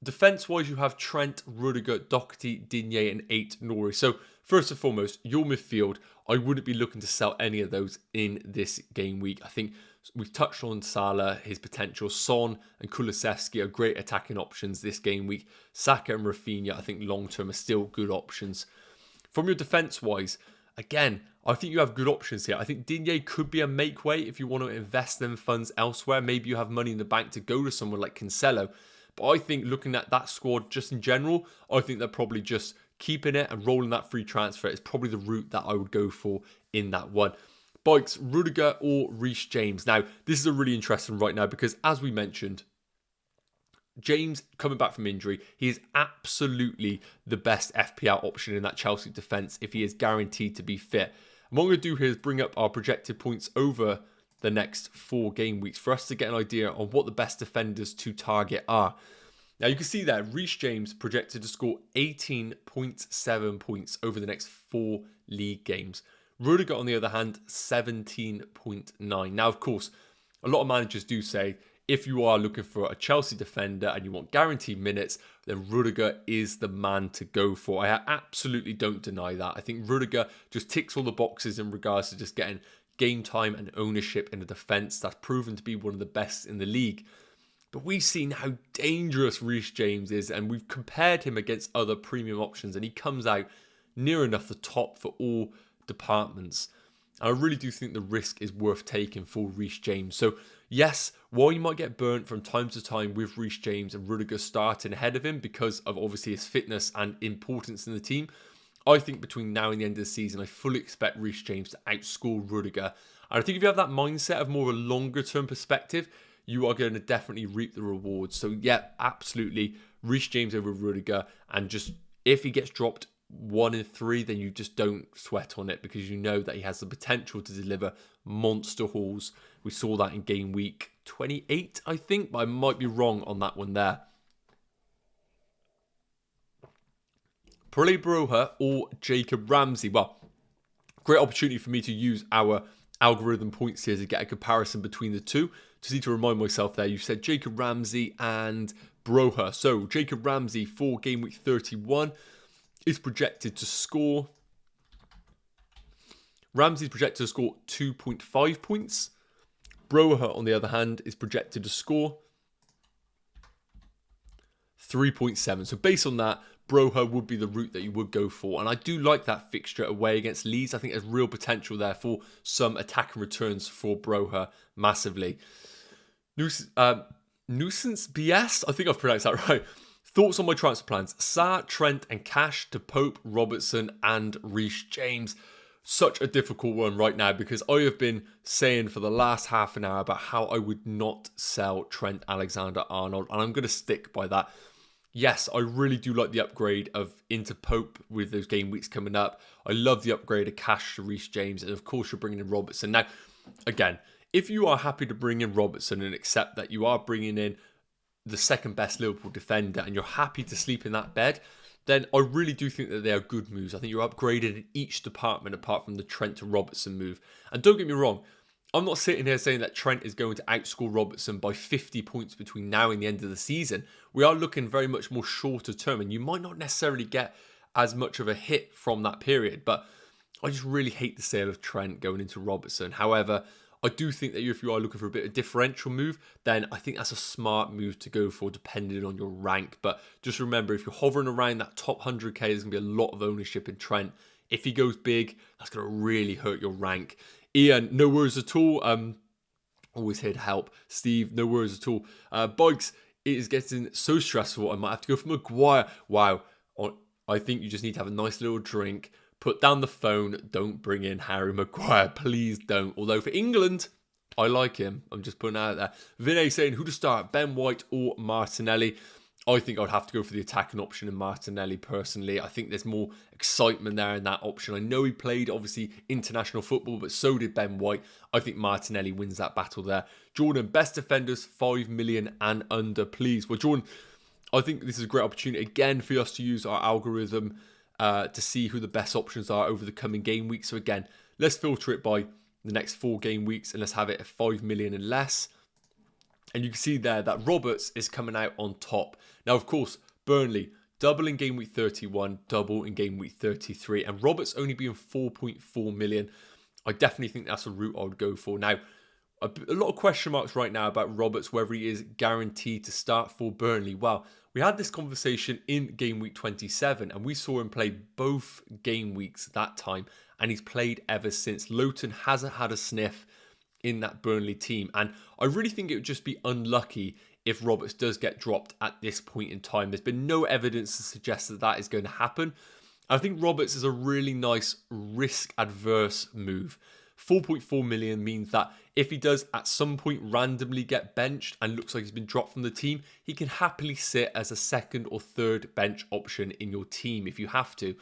defence-wise, you have Trent, Rudiger, Doherty, Digne and 8 Norris. So first and foremost, your midfield, I wouldn't be looking to sell any of those in this game week. I think we've touched on Salah, his potential. Son and Kulusevski are great attacking options this game week. Saka and Rafinha, I think long-term are still good options. From your defence-wise, again, I think you have good options here. I think Digne could be a make way if you want to invest them funds elsewhere. Maybe you have money in the bank to go to someone like Cancelo. But I think looking at that squad just in general, I think they're probably just keeping it and rolling that free transfer is probably the route that I would go for in that one. Bikes, Rudiger or Reece James. Now, this is a really interesting right now because as we mentioned, James coming back from injury, he is absolutely the best FPL option in that Chelsea defence if he is guaranteed to be fit. And what I'm going to do here is bring up our projected points over the next 4 game weeks for us to get an idea on what the best defenders to target are. Now you can see there, Reece James projected to score 18.7 points over the next 4 league games. Rudiger, on the other hand, 17.9. Now, of course, a lot of managers do say, if you are looking for a Chelsea defender and you want guaranteed minutes, then Rudiger is the man to go for. I absolutely don't deny that. I think Rudiger just ticks all the boxes in regards to just getting game time and ownership in a defence that's proven to be one of the best in the league. But we've seen how dangerous Reece James is, and we've compared him against other premium options, and he comes out near enough the top for all departments. And I really do think the risk is worth taking for Reece James. So yes, while you might get burnt from time to time with Reece James and Rudiger starting ahead of him because of obviously his fitness and importance in the team, I think between now and the end of the season, I fully expect Reece James to outscore Rudiger. And I think if you have that mindset of more of a longer term perspective, you are going to definitely reap the rewards. So yeah, absolutely, Reece James over Rudiger. And just if he gets dropped 1 in 3, then you just don't sweat on it because you know that he has the potential to deliver monster hauls. We saw that in game week 28, I think, but I might be wrong on that one there. Prole Broha or Jacob Ramsey? Well, great opportunity for me to use our algorithm points here to get a comparison between the two. Just need to remind myself there, you said Jacob Ramsey and Broha. So Jacob Ramsey for game week 31 is projected to score. Ramsey's projected to score 2.5 points. Broha, on the other hand, is projected to score 3.7. So based on that, Broha would be the route that you would go for. And I do like that fixture away against Leeds. I think there's real potential there for some attacking returns for Broha massively. Nuisance BS? I think I've pronounced that right. Thoughts on my transfer plans? Sarr, Trent and Cash to Pope, Robertson and Reece James. Such a difficult one right now because I have been saying for the last half an hour about how I would not sell Trent Alexander-Arnold, and I'm going to stick by that. Yes, I really do like the upgrade of into Pope with those game weeks coming up. I love the upgrade of Cash to Reece James, and of course you're bringing in Robertson. Now, again, if you are happy to bring in Robertson and accept that you are bringing in the second best Liverpool defender and you're happy to sleep in that bed, then I really do think that they are good moves. I think you're upgraded in each department apart from the Trent to Robertson move. And don't get me wrong, I'm not sitting here saying that Trent is going to outscore Robertson by 50 points between now and the end of the season. We are looking very much more shorter term, and you might not necessarily get as much of a hit from that period. But I just really hate the sale of Trent going into Robertson. However, I do think that if you are looking for a bit of differential move, then I think that's a smart move to go for depending on your rank. But just remember, if you're hovering around that top 100k, there's going to be a lot of ownership in Trent. If he goes big, that's going to really hurt your rank. Ian, no worries at all. Always here to help. Steve, no worries at all. Bikes, it is getting so stressful. I might have to go for Maguire. Wow. I think you just need to have a nice little drink. Put down the phone. Don't bring in Harry Maguire. Please don't. Although for England, I like him. I'm just putting it out there. Vinay saying, who to start? Ben White or Martinelli? I think I'd have to go for the attacking option in Martinelli personally. I think there's more excitement there in that option. I know he played, obviously, international football, but so did Ben White. I think Martinelli wins that battle there. Jordan, best defenders, 5 million and under, please. Well, Jordan, I think this is a great opportunity, again, for us to use our algorithm to see who the best options are over the coming game week. So again, let's filter it by the next 4 game weeks and let's have it at 5 million and less. And you can see there that Roberts is coming out on top. Now, of course, Burnley, double in game week 31, double in game week 33. And Roberts only being 4.4 million. I definitely think that's a route I would go for. Now, a lot of question marks right now about Roberts, whether he is guaranteed to start for Burnley. Well, we had this conversation in game week 27 and we saw him play both game weeks that time. And he's played ever since. Lowton hasn't had a sniff in that Burnley team. And I really think it would just be unlucky if Roberts does get dropped at this point in time. There's been no evidence to suggest that that is going to happen. I think Roberts is a really nice risk-adverse move. 4.4 million means that if he does at some point randomly get benched and looks like he's been dropped from the team, he can happily sit as a second or third bench option in your team if you have to.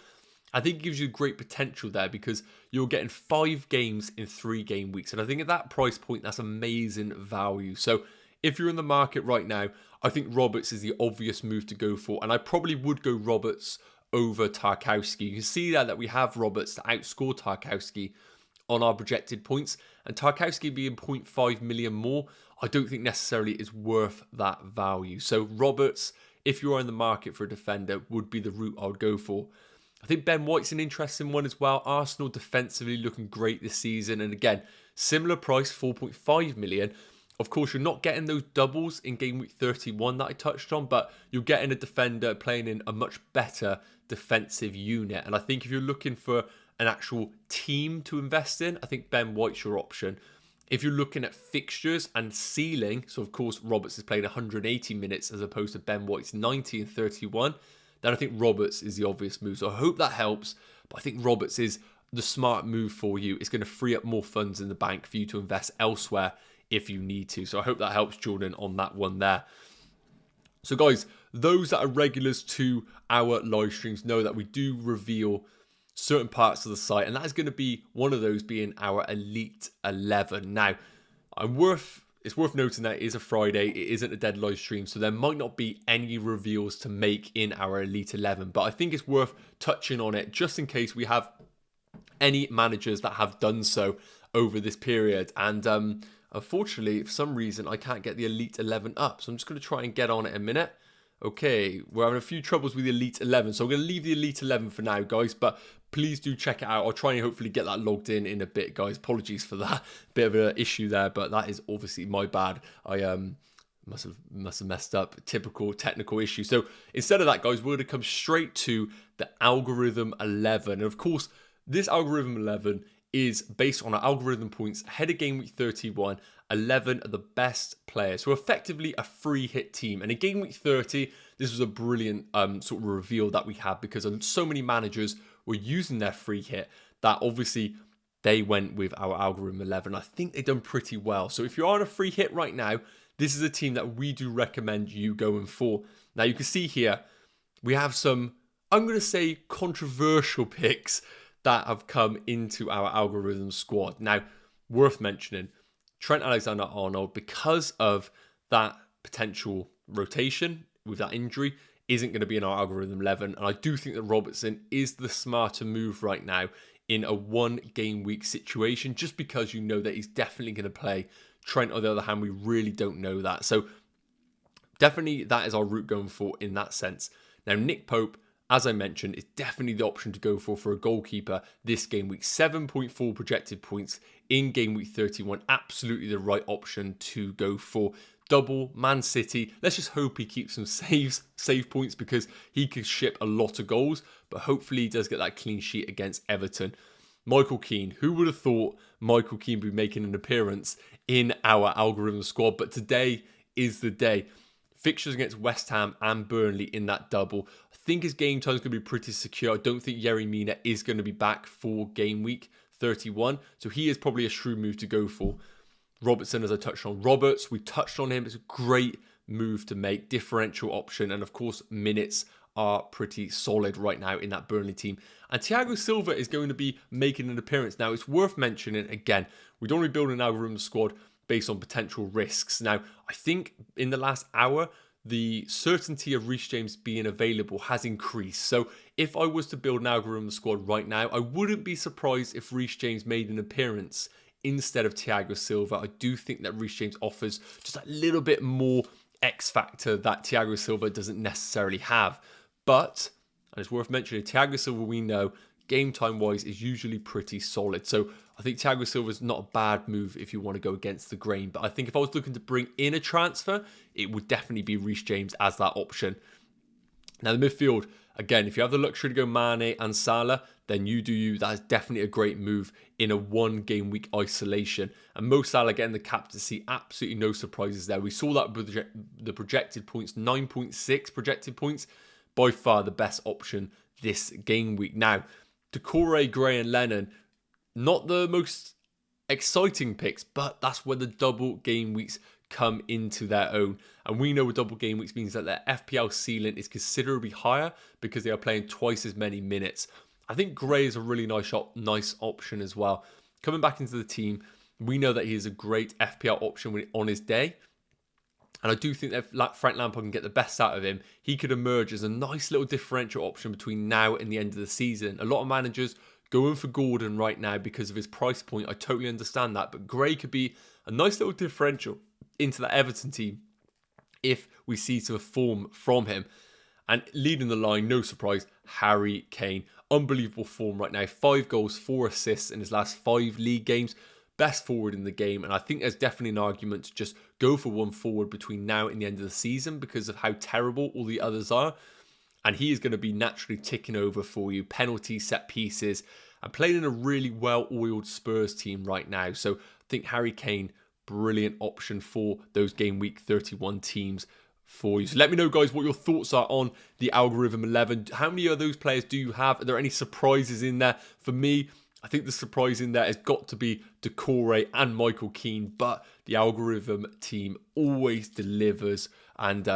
I think it gives you great potential there because you're getting 5 games in 3 game weeks. And I think at that price point, that's amazing value. So if you're in the market right now, I think Roberts is the obvious move to go for. And I probably would go Roberts over Tarkowski. You can see there that we have Roberts to outscore Tarkowski on our projected points. And Tarkowski being 0.5 million more, I don't think necessarily is worth that value. So Roberts, if you are in the market for a defender, would be the route I would go for. I think Ben White's an interesting one as well. Arsenal defensively looking great this season. And again, similar price, 4.5 million. Of course, you're not getting those doubles in game week 31 that I touched on, but you're getting a defender playing in a much better defensive unit. And I think if you're looking for an actual team to invest in, I think Ben White's your option. If you're looking at fixtures and ceiling, so of course Roberts is playing 180 minutes as opposed to Ben White's 90 and 31, then I think Roberts is the obvious move. So I hope that helps. But I think Roberts is the smart move for you. It's going to free up more funds in the bank for you to invest elsewhere if you need to. So I hope that helps Jordan on that one there. So guys, those that are regulars to our live streams know that we do reveal certain parts of the site. And that is going to be one of those being our Elite 11. Now, it's worth noting that it is a Friday, it isn't a dead live stream, so there might not be any reveals to make in our Elite 11, but I think it's worth touching on it just in case we have any managers that have done so over this period. And unfortunately, for some reason, I can't get the Elite 11 up, so I'm just going to try and get on it in a minute. Okay, we're having a few troubles with the Elite 11, so I'm going to leave the Elite 11 for now, guys, but please do check it out. I'll try and hopefully get that logged in a bit, guys. Apologies for that. Bit of an issue there, but that is obviously my bad. I must have messed up. Typical technical issue. So instead of that, guys, we're going to come straight to the Algorithm 11. And of course, this Algorithm 11 is based on our algorithm points ahead of game week 31, 11 of the best players. So effectively a free hit team. And in game week 30, this was a brilliant sort of reveal that we had because so many managers were using their free hit that obviously they went with our algorithm 11. I think they've done pretty well. So if you're on a free hit right now, this is a team that we do recommend you going for. Now you can see here, we have some, I'm going to say controversial picks that have come into our algorithm squad. Now, worth mentioning, Trent Alexander-Arnold, because of that potential rotation with that injury, isn't going to be in our algorithm 11. And I do think that Robertson is the smarter move right now in a 1 game week situation, just because you know that he's definitely going to play. Trent, on the other hand, we really don't know that. So definitely that is our route going for in that sense. Now, Nick Pope, as I mentioned, is definitely the option to go for a goalkeeper this game week. 7.4 projected points in game week 31. Absolutely the right option to go for. Double Man City. Let's just hope he keeps some save points, because he could ship a lot of goals, but hopefully he does get that clean sheet against Everton. Michael Keane. Who would have thought Michael Keane would be making an appearance in our algorithm squad? But today is the day. Fixtures against West Ham and Burnley in that double. I think his game time is going to be pretty secure. I don't think Yerry Mina is going to be back for game week 31. So he is probably a shrewd move to go for. Robertson, as I touched on. Roberts, we touched on him. It's a great move to make. Differential option. And of course, minutes are pretty solid right now in that Burnley team. And Thiago Silva is going to be making an appearance. Now, it's worth mentioning, again, we don't rebuild an algorithm squad based on potential risks. Now, I think in the last hour, the certainty of Reece James being available has increased. So if I was to build an algorithm squad right now, I wouldn't be surprised if Reece James made an appearance instead of Thiago Silva. I do think that Reece James offers just a little bit more X factor that Thiago Silva doesn't necessarily have. But, and it's worth mentioning, Thiago Silva, we know, game time wise, is usually pretty solid. So I think Thiago Silva is not a bad move if you want to go against the grain. But I think if I was looking to bring in a transfer, it would definitely be Reece James as that option. Now, the midfield, again, if you have the luxury to go Mane and Salah, then you do you. That is definitely a great move in a 1 game week isolation. And Mo Salah getting the captaincy, absolutely no surprises there. We saw that with the projected points, 9.6 projected points. By far the best option this game week. Now, Doucouré, Gray and Lennon, not the most exciting picks, but that's where the double game weeks come into their own. And we know with double game weeks means that their FPL ceiling is considerably higher because they are playing twice as many minutes. I think Gray is a really nice option as well. Coming back into the team, we know that he is a great FPL option on his day. And I do think that if Frank Lampard can get the best out of him, he could emerge as a nice little differential option between now and the end of the season. A lot of managers going for Gordon right now because of his price point. I totally understand that. But Gray could be a nice little differential into that Everton team if we see some form from him. And leading the line, no surprise, Harry Kane. Unbelievable form right now. 5 goals, 4 assists in his last 5 league games. Best forward in the game, and I think there's definitely an argument to just go for one forward between now and the end of the season because of how terrible all the others are. And he is going to be naturally ticking over for you. Penalties, set pieces, and playing in a really well-oiled Spurs team right now. So I think Harry Kane, brilliant option for those game week 31 teams for you. So let me know, guys, what your thoughts are on the algorithm 11. How many of those players do you have? Are there any surprises in there? For me, I think the surprise in there has got to be Doucouré and Michael Keane, but the algorithm team always delivers, and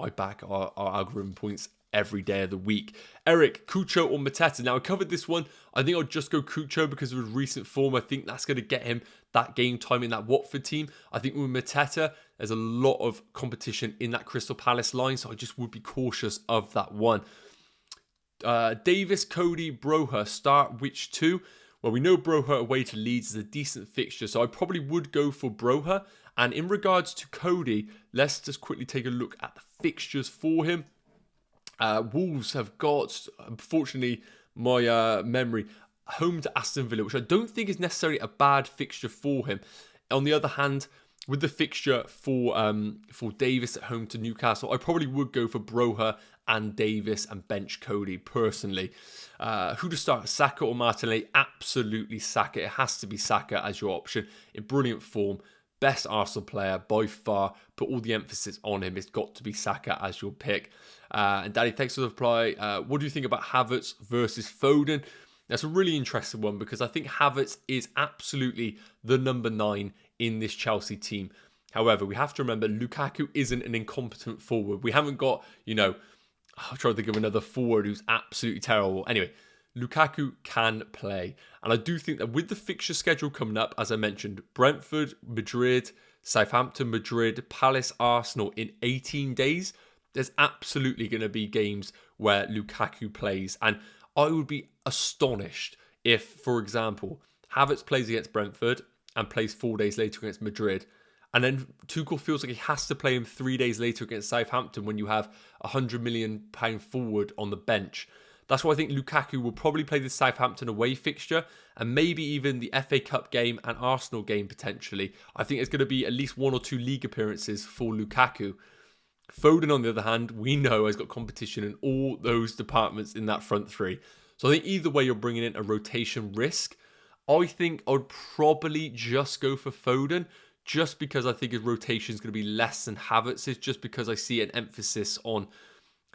I back our algorithm points every day of the week. Eric, Cucho or Mateta? Now, I covered this one. I think I'll just go Cucho because of his recent form. I think that's going to get him that game time in that Watford team. I think with Mateta, there's a lot of competition in that Crystal Palace line, so I just would be cautious of that one. Davis, Cody, Broha, start which two? Well, we know Broha away to Leeds is a decent fixture, so I probably would go for Broha. And in regards to Cody, let's just quickly take a look at the fixtures for him. Wolves have got, unfortunately, my memory, home to Aston Villa, which I don't think is necessarily a bad fixture for him. On the other hand, with the fixture for Davis at home to Newcastle, I probably would go for Broha and Davis and bench Cody personally. Who to start, Saka or Martinelli? Absolutely Saka. It has to be Saka as your option. In brilliant form, best Arsenal player by far. Put all the emphasis on him. It's got to be Saka as your pick. And Daddy, thanks for the reply. What do you think about Havertz versus Foden? That's a really interesting one because I think Havertz is absolutely the number 9 in this Chelsea team. However, we have to remember Lukaku isn't an incompetent forward. We haven't got, I'm trying to think of another forward who's absolutely terrible. Anyway, Lukaku can play. And I do think that with the fixture schedule coming up, as I mentioned, Brentford, Madrid, Southampton, Madrid, Palace, Arsenal in 18 days, there's absolutely going to be games where Lukaku plays. And I would be astonished if, for example, Havertz plays against Brentford and plays 4 days later against Madrid, and then Tuchel feels like he has to play him 3 days later against Southampton when you have a £100 million forward on the bench. That's why I think Lukaku will probably play the Southampton away fixture and maybe even the FA Cup game and Arsenal game potentially. I think there's going to be at least 1 or 2 league appearances for Lukaku. Foden, on the other hand, we know has got competition in all those departments in that front three. So I think either way you're bringing in a rotation risk. I think I'd probably just go for Foden, just because I think his rotation is going to be less than Havertz's, just because I see an emphasis on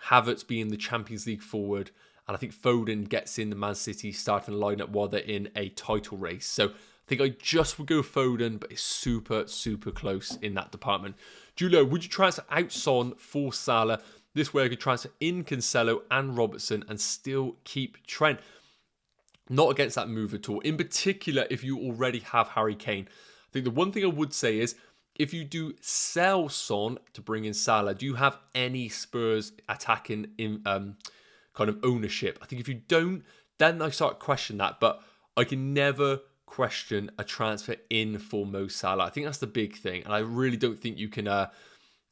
Havertz being the Champions League forward, and I think Foden gets in the Man City starting lineup while they're in a title race. So I think I just would go Foden, but it's super, super close in that department. Julio, would you transfer out Son for Salah? This way I could transfer in Cancelo and Robertson and still keep Trent. Not against that move at all. In particular, if you already have Harry Kane. I think the one thing I would say is, if you do sell Son to bring in Salah, do you have any Spurs attacking in kind of ownership? I think if you don't, then I start to question that. But I can never question a transfer in for Mo Salah. I think that's the big thing, and I really don't think you can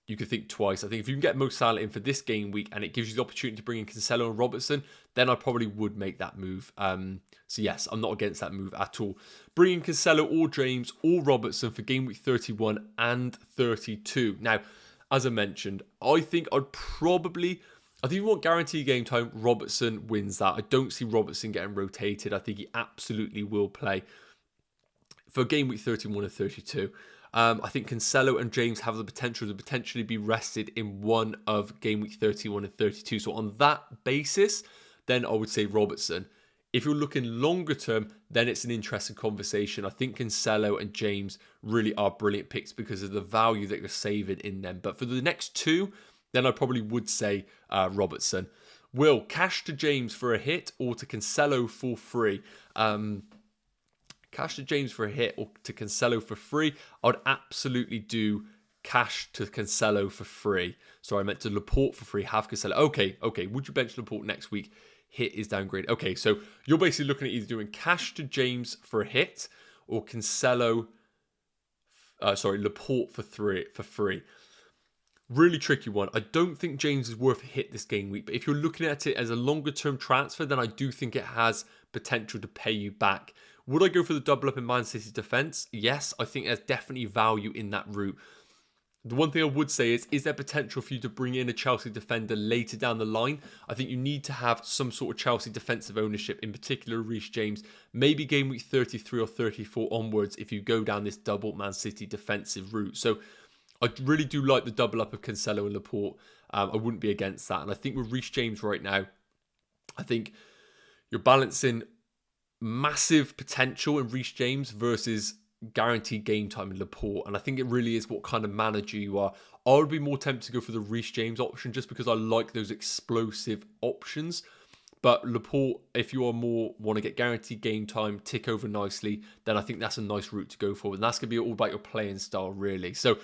think twice. I think if you can get Mo Salah in for this game week and it gives you the opportunity to bring in Cancelo and Robertson, then I probably would make that move. So yes, I'm not against that move at all. Bringing Cancelo or James or Robertson for game week 31 and 32. Now, as I mentioned, I think if you want guaranteed game time, Robertson wins that. I don't see Robertson getting rotated. I think he absolutely will play for game week 31 and 32. I think Cancelo and James have the potential to potentially be rested in one of game week 31 and 32. So on that basis, then I would say Robertson. If you're looking longer term, then it's an interesting conversation. I think Cancelo and James really are brilliant picks because of the value that you're saving in them. But for the next two, then I probably would say Robertson. Will, cash to James for a hit or to Cancelo for free? Cash to James for a hit or to Cancelo for free? I'd absolutely do cash to Cancelo for free. Sorry, I meant to Laporte for free, have Cancelo. Okay. Would you bench Laporte next week? Hit is downgrade. Okay, so you're basically looking at either doing cash to James for a hit or Laporte for free. Really tricky one. I don't think James is worth a hit this game week, but if you're looking at it as a longer term transfer, then I do think it has potential to pay you back. Would I go for the double up in Man City's defence? Yes, I think there's definitely value in that route. The one thing I would say is there potential for you to bring in a Chelsea defender later down the line? I think you need to have some sort of Chelsea defensive ownership, in particular Reece James, maybe game week 33 or 34 onwards if you go down this double Man City defensive route. So I really do like the double up of Cancelo and Laporte. I wouldn't be against that. And I think with Reece James right now, I think you're balancing massive potential in Reece James versus guaranteed game time in Laporte, and I think it really is what kind of manager you are. I would be more tempted to go for the Reece James option just because I like those explosive options. But Laporte, if you are more want to get guaranteed game time, tick over nicely, then I think that's a nice route to go for. And that's going to be all about your playing style, really. So,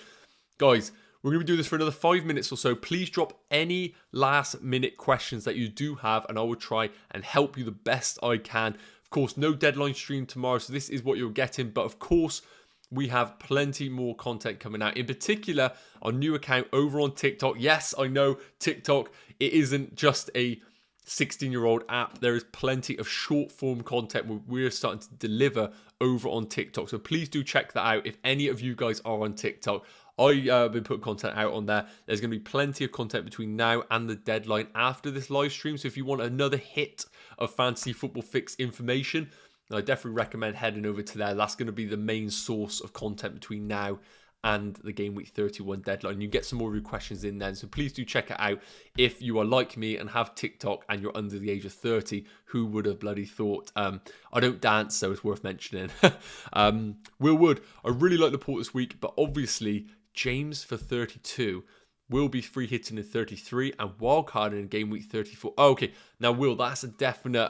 guys, we're going to do this for another 5 minutes or so. Please drop any last minute questions that you do have, and I will try and help you the best I can. Of course, no deadline stream tomorrow, so this is what you're getting. But of course, we have plenty more content coming out. In particular, our new account over on TikTok. Yes, I know TikTok, it isn't just a 16-year-old app. There is plenty of short form content we're starting to deliver over on TikTok. So please do check that out. If any of you guys are on TikTok, I've been putting content out on there. There's going to be plenty of content between now and the deadline after this live stream. So if you want another hit of fantasy football fix information, I definitely recommend heading over to there. That's going to be the main source of content between now and the game week 31 deadline. You get some more of your questions in then. So please do check it out. If you are like me and have TikTok and you're under the age of 30, who would have bloody thought? I don't dance, so it's worth mentioning. Will Wood, I really like the port this week, but obviously James for 32 will be free hitting in 33 and wildcarding in game week 34. Oh, okay, now Will, that's a definite,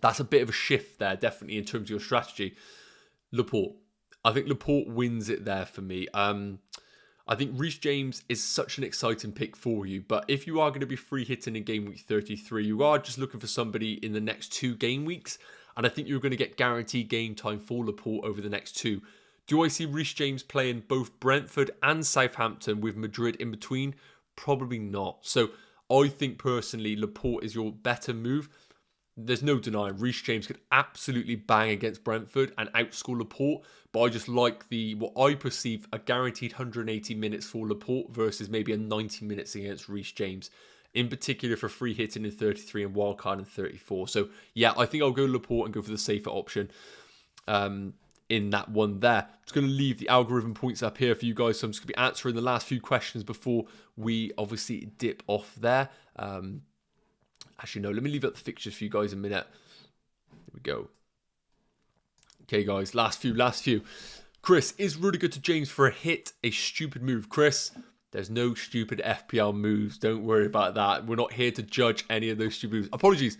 that's a bit of a shift there, definitely in terms of your strategy. Laporte. I think Laporte wins it there for me. I think Reece James is such an exciting pick for you. But if you are going to be free hitting in game week 33, you are just looking for somebody in the next 2 game weeks, and I think you're going to get guaranteed game time for Laporte over the next 2. Do I see Reece James playing both Brentford and Southampton with Madrid in between? Probably not. So I think personally Laporte is your better move. There's no denying Reece James could absolutely bang against Brentford and outscore Laporte, but I just like what I perceive a guaranteed 180 minutes for Laporte versus maybe a 90 minutes against Reece James, in particular for free hitting in 33 and wildcard in 34. So yeah, I think I'll go Laporte and go for the safer option in that one there. I'm just going to leave the algorithm points up here for you guys, so I'm just going to be answering the last few questions before we obviously dip off there. Actually, no, let me leave up the fixtures for you guys in a minute. Here we go. Okay, guys, last few. Chris, is Rudiger to James for a hit a stupid move? Chris, there's no stupid FPL moves. Don't worry about that. We're not here to judge any of those stupid moves. Apologies.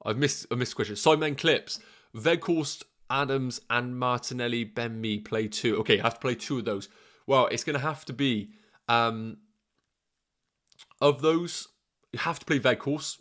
I've missed a question. Simon Clips. Weghorst, Adams, and Martinelli, Ben Mee play 2. Okay, I have to play 2 of those. Well, it's going to have to be... of those, you have to play Weghorst.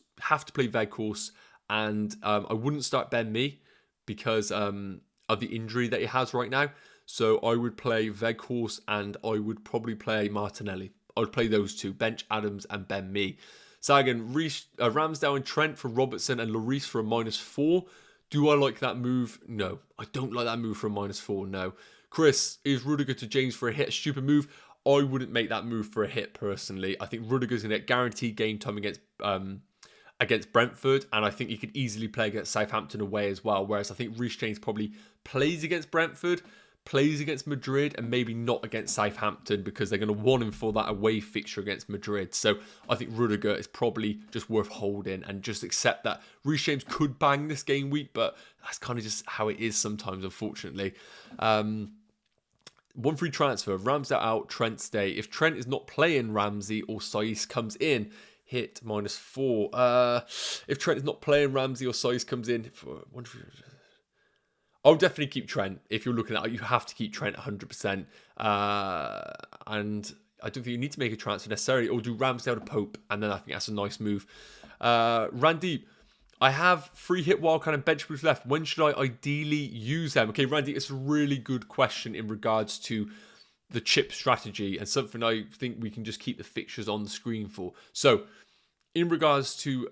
And I wouldn't start Ben Mee because of the injury that he has right now. So I would play Weghorst and I would probably play Martinelli. I would play those 2, bench Adams and Ben Mee. Sagan, Ramsdale and Trent for Robertson and Lloris for a -4. Do I like that move? No, I don't like that move for a -4, no. Chris, is Rudiger to James for a hit a stupid move? I wouldn't make that move for a hit personally. I think Rudiger's going to get guaranteed game time against Brentford, and I think he could easily play against Southampton away as well, whereas I think Reece James probably plays against Brentford, plays against Madrid, and maybe not against Southampton because they're going to want him for that away fixture against Madrid. So I think Rudiger is probably just worth holding and just accept that Reece James could bang this game week, but that's kind of just how it is sometimes, unfortunately. One free transfer, Ramsdale out, Trent stay. If Trent is not playing Ramsey or Saiss comes in, hit -4. If Trent is not playing Ramsey or Saiss comes in, I'll definitely keep Trent. If you're looking at it, you have to keep Trent 100%. And I don't think you need to make a transfer necessarily, or do Ramsdale to Pope, and then I think that's a nice move. Randy, I have free hit wildcard and bench boost left. When should I ideally use them? Okay, Randy, it's a really good question in regards to the chip strategy and something I think we can just keep the fixtures on the screen for. So, in regards to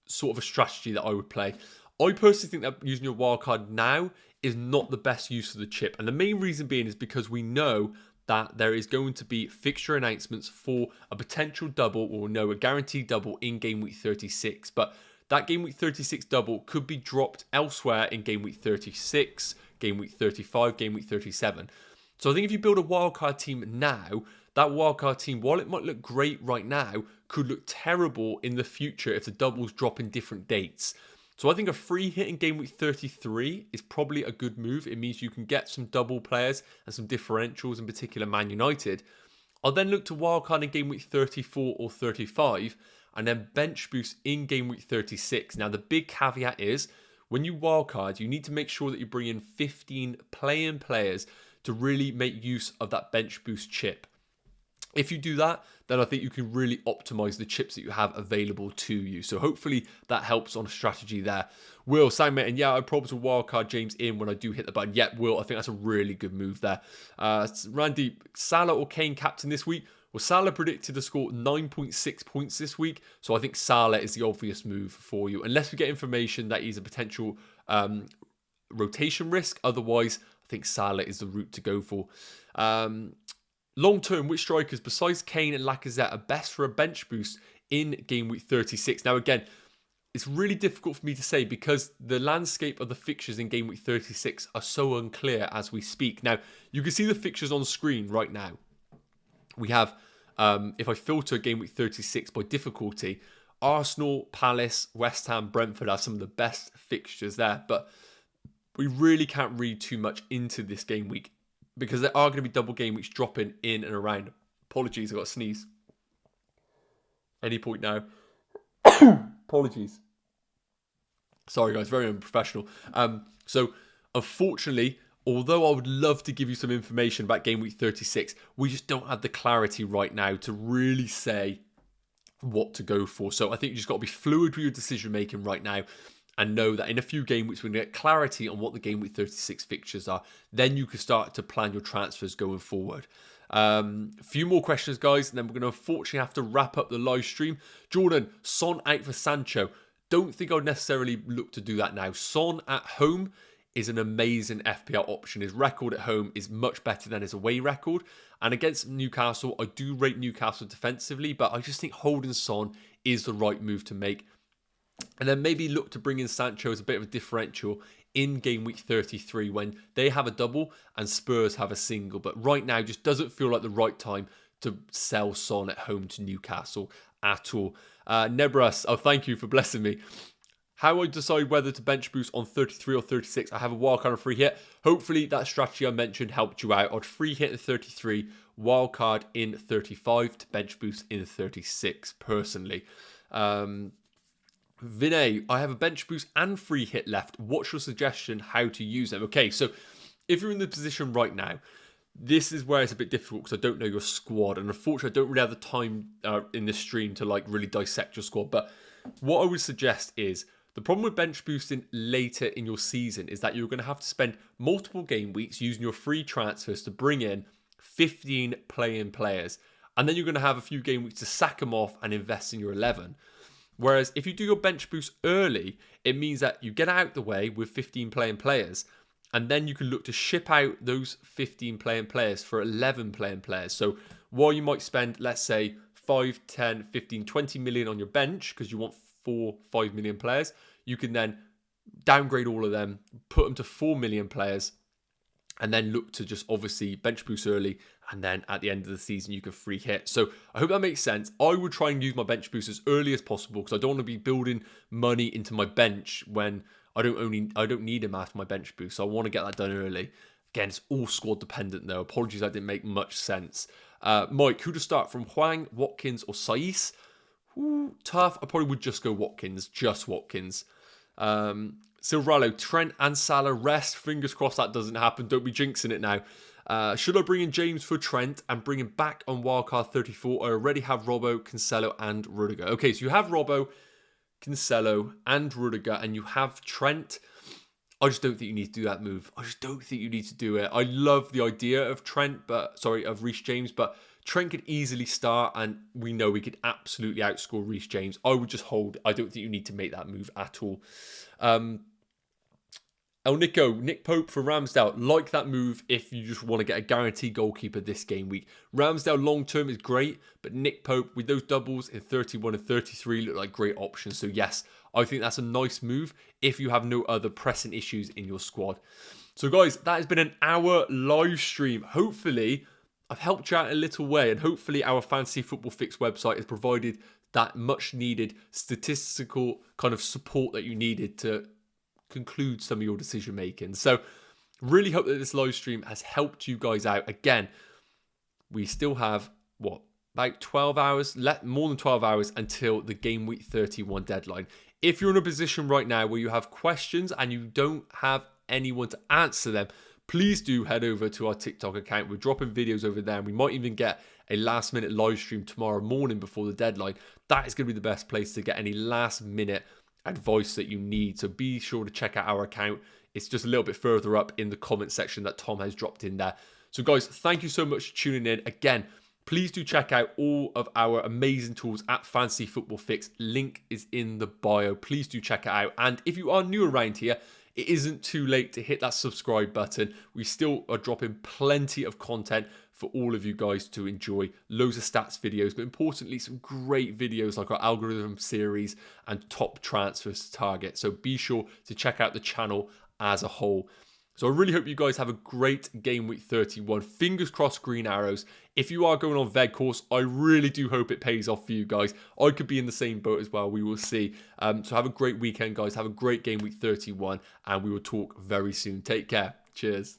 sort of a strategy that I would play, I personally think that using your wildcard now is not the best use of the chip. And the main reason being is because we know that there is going to be fixture announcements for a potential double, or no, a guaranteed double in game week 36. But that game week 36 double could be dropped elsewhere in game week 36, game week 35, game week 37. So I think if you build a wildcard team now, that wildcard team, while it might look great right now, could look terrible in the future if the doubles drop in different dates. So I think a free hit in game week 33 is probably a good move. It means you can get some double players and some differentials, in particular Man United. I'll then look to wildcard in game week 34 or 35 and then bench boost in game week 36. Now the big caveat is when you wildcard, you need to make sure that you bring in 15 playing players to really make use of that bench boost chip. If you do that, then I think you can really optimize the chips that you have available to you. So hopefully that helps on a strategy there. Will, Simon, and yeah, I promise to wildcard James in when I do hit the button. Yeah, Will, I think that's a really good move there. Randy, Salah or Kane captain this week? Well, Salah predicted to score 9.6 points this week. So I think Salah is the obvious move for you. Unless we get information that he's a potential rotation risk. Otherwise, I think Salah is the route to go for. Long term, which strikers besides Kane and Lacazette are best for a bench boost in game week 36? Now, again, it's really difficult for me to say because the landscape of the fixtures in game week 36 are so unclear as we speak. Now, you can see the fixtures on screen right now. We have, if I filter game week 36 by difficulty, Arsenal, Palace, West Ham, Brentford are some of the best fixtures there. But we really can't read too much into this game week, because there are going to be double game weeks dropping in and around. Apologies, I've got to sneeze. Any point now. Apologies. Sorry, guys, very unprofessional. So, unfortunately, although I would love to give you some information about game week 36, we just don't have the clarity right now to really say what to go for. So, I think you just got to be fluid with your decision making right now. and know that in a few game weeks we're going to get clarity on what the game week 36 fixtures are. Then you can start to plan your transfers going forward. A few more questions, guys, and then we're going to unfortunately have to wrap up the live stream. Jordan, Son out for Sancho. Don't think I'd necessarily look to do that now. Son at home is an amazing FPL option. His record at home is much better than his away record. And against Newcastle, I do rate Newcastle defensively, but I just think holding Son is the right move to make. And then maybe look to bring in Sancho as a bit of a differential in game week 33 when they have a double and Spurs have a single. But right now just doesn't feel like the right time to sell Son at home to Newcastle at all. Nebras, oh, thank you for blessing me. How I decide whether to bench boost on 33 or 36. I have a wildcard and free hit. Hopefully that strategy I mentioned helped you out. I'd free hit in 33, wildcard in 35 to bench boost in 36 personally. Vinay, I have a bench boost and free hit left. What's your suggestion how to use them? Okay, so if you're in the position right now, this is where it's a bit difficult because I don't know your squad. And unfortunately, I don't really have the time in this stream to like really dissect your squad. But what I would suggest is, the problem with bench boosting later in your season is that you're going to have to spend multiple game weeks using your free transfers to bring in 15 playing players. And then you're going to have a few game weeks to sack them off and invest in your 11. Whereas if you do your bench boost early, it means that you get out the way with 15 playing players. And then you can look to ship out those 15 playing players for 11 playing players. So while you might spend, let's say, 5, 10, 15, 20 million on your bench because you want 4-5 million players, you can then downgrade all of them, put them to 4 million players, and then look to just obviously bench boost early, and then at the end of the season you can free hit. So I hope that makes sense. I would try and use my bench boost as early as possible because I don't want to be building money into my bench when I don't need him after my bench boost. So I want to get that done early. Again, it's all squad dependent though. Apologies, that didn't make much sense. Mike, who to start from, Hwang, Watkins, or Saiss? Ooh, tough. I probably would just go Watkins. Just Watkins. Silvralo, Trent and Salah rest. Fingers crossed that doesn't happen. Don't be jinxing it now. Should I bring in James for Trent and bring him back on wildcard 34? I already have Robbo, Cancelo and Rudiger. Okay, so you have Robbo, Cancelo and Rudiger and you have Trent. I just don't think you need to do that move. I just don't think you need to do it. I love the idea of of Reece James, but Trent could easily start, and we know we could absolutely outscore Reece James. I would just hold. I don't think you need to make that move at all. Nick Pope for Ramsdale. Like that move if you just want to get a guaranteed goalkeeper this game week. Ramsdale long term is great, but Nick Pope with those doubles in 31 and 33 look like great options. So yes, I think that's a nice move if you have no other pressing issues in your squad. So guys, that has been an hour live stream. Hopefully I've helped you out a little way, and hopefully our Fantasy Football Fix website has provided that much needed statistical kind of support that you needed to conclude some of your decision making. So really hope that this live stream has helped you guys out. Again, we still have about 12 hours, more than 12 hours until the game week 31 deadline. If you're in a position right now where you have questions and you don't have anyone to answer them, please do head over to our TikTok account. We're dropping videos over there, and we might even get a last minute live stream tomorrow morning before the deadline. That is going to be the best place to get any last minute advice that you need. So be sure to check out our account. It's just a little bit further up in the comment section that Tom has dropped in there. So guys, thank you so much for tuning in. Again, please do check out all of our amazing tools at Fantasy Football Fix. Link is in the bio. Please do check it out. And if you are new around here, it isn't too late to hit that subscribe button. We still are dropping plenty of content for all of you guys to enjoy. Loads of stats videos, but importantly, some great videos like our algorithm series and top transfers to target. So be sure to check out the channel as a whole. So I really hope you guys have a great game week 31. Fingers crossed, green arrows. If you are going on Weghorst, I really do hope it pays off for you guys. I could be in the same boat as well. We will see. So have a great weekend, guys. Have a great game week 31, and we will talk very soon. Take care. Cheers.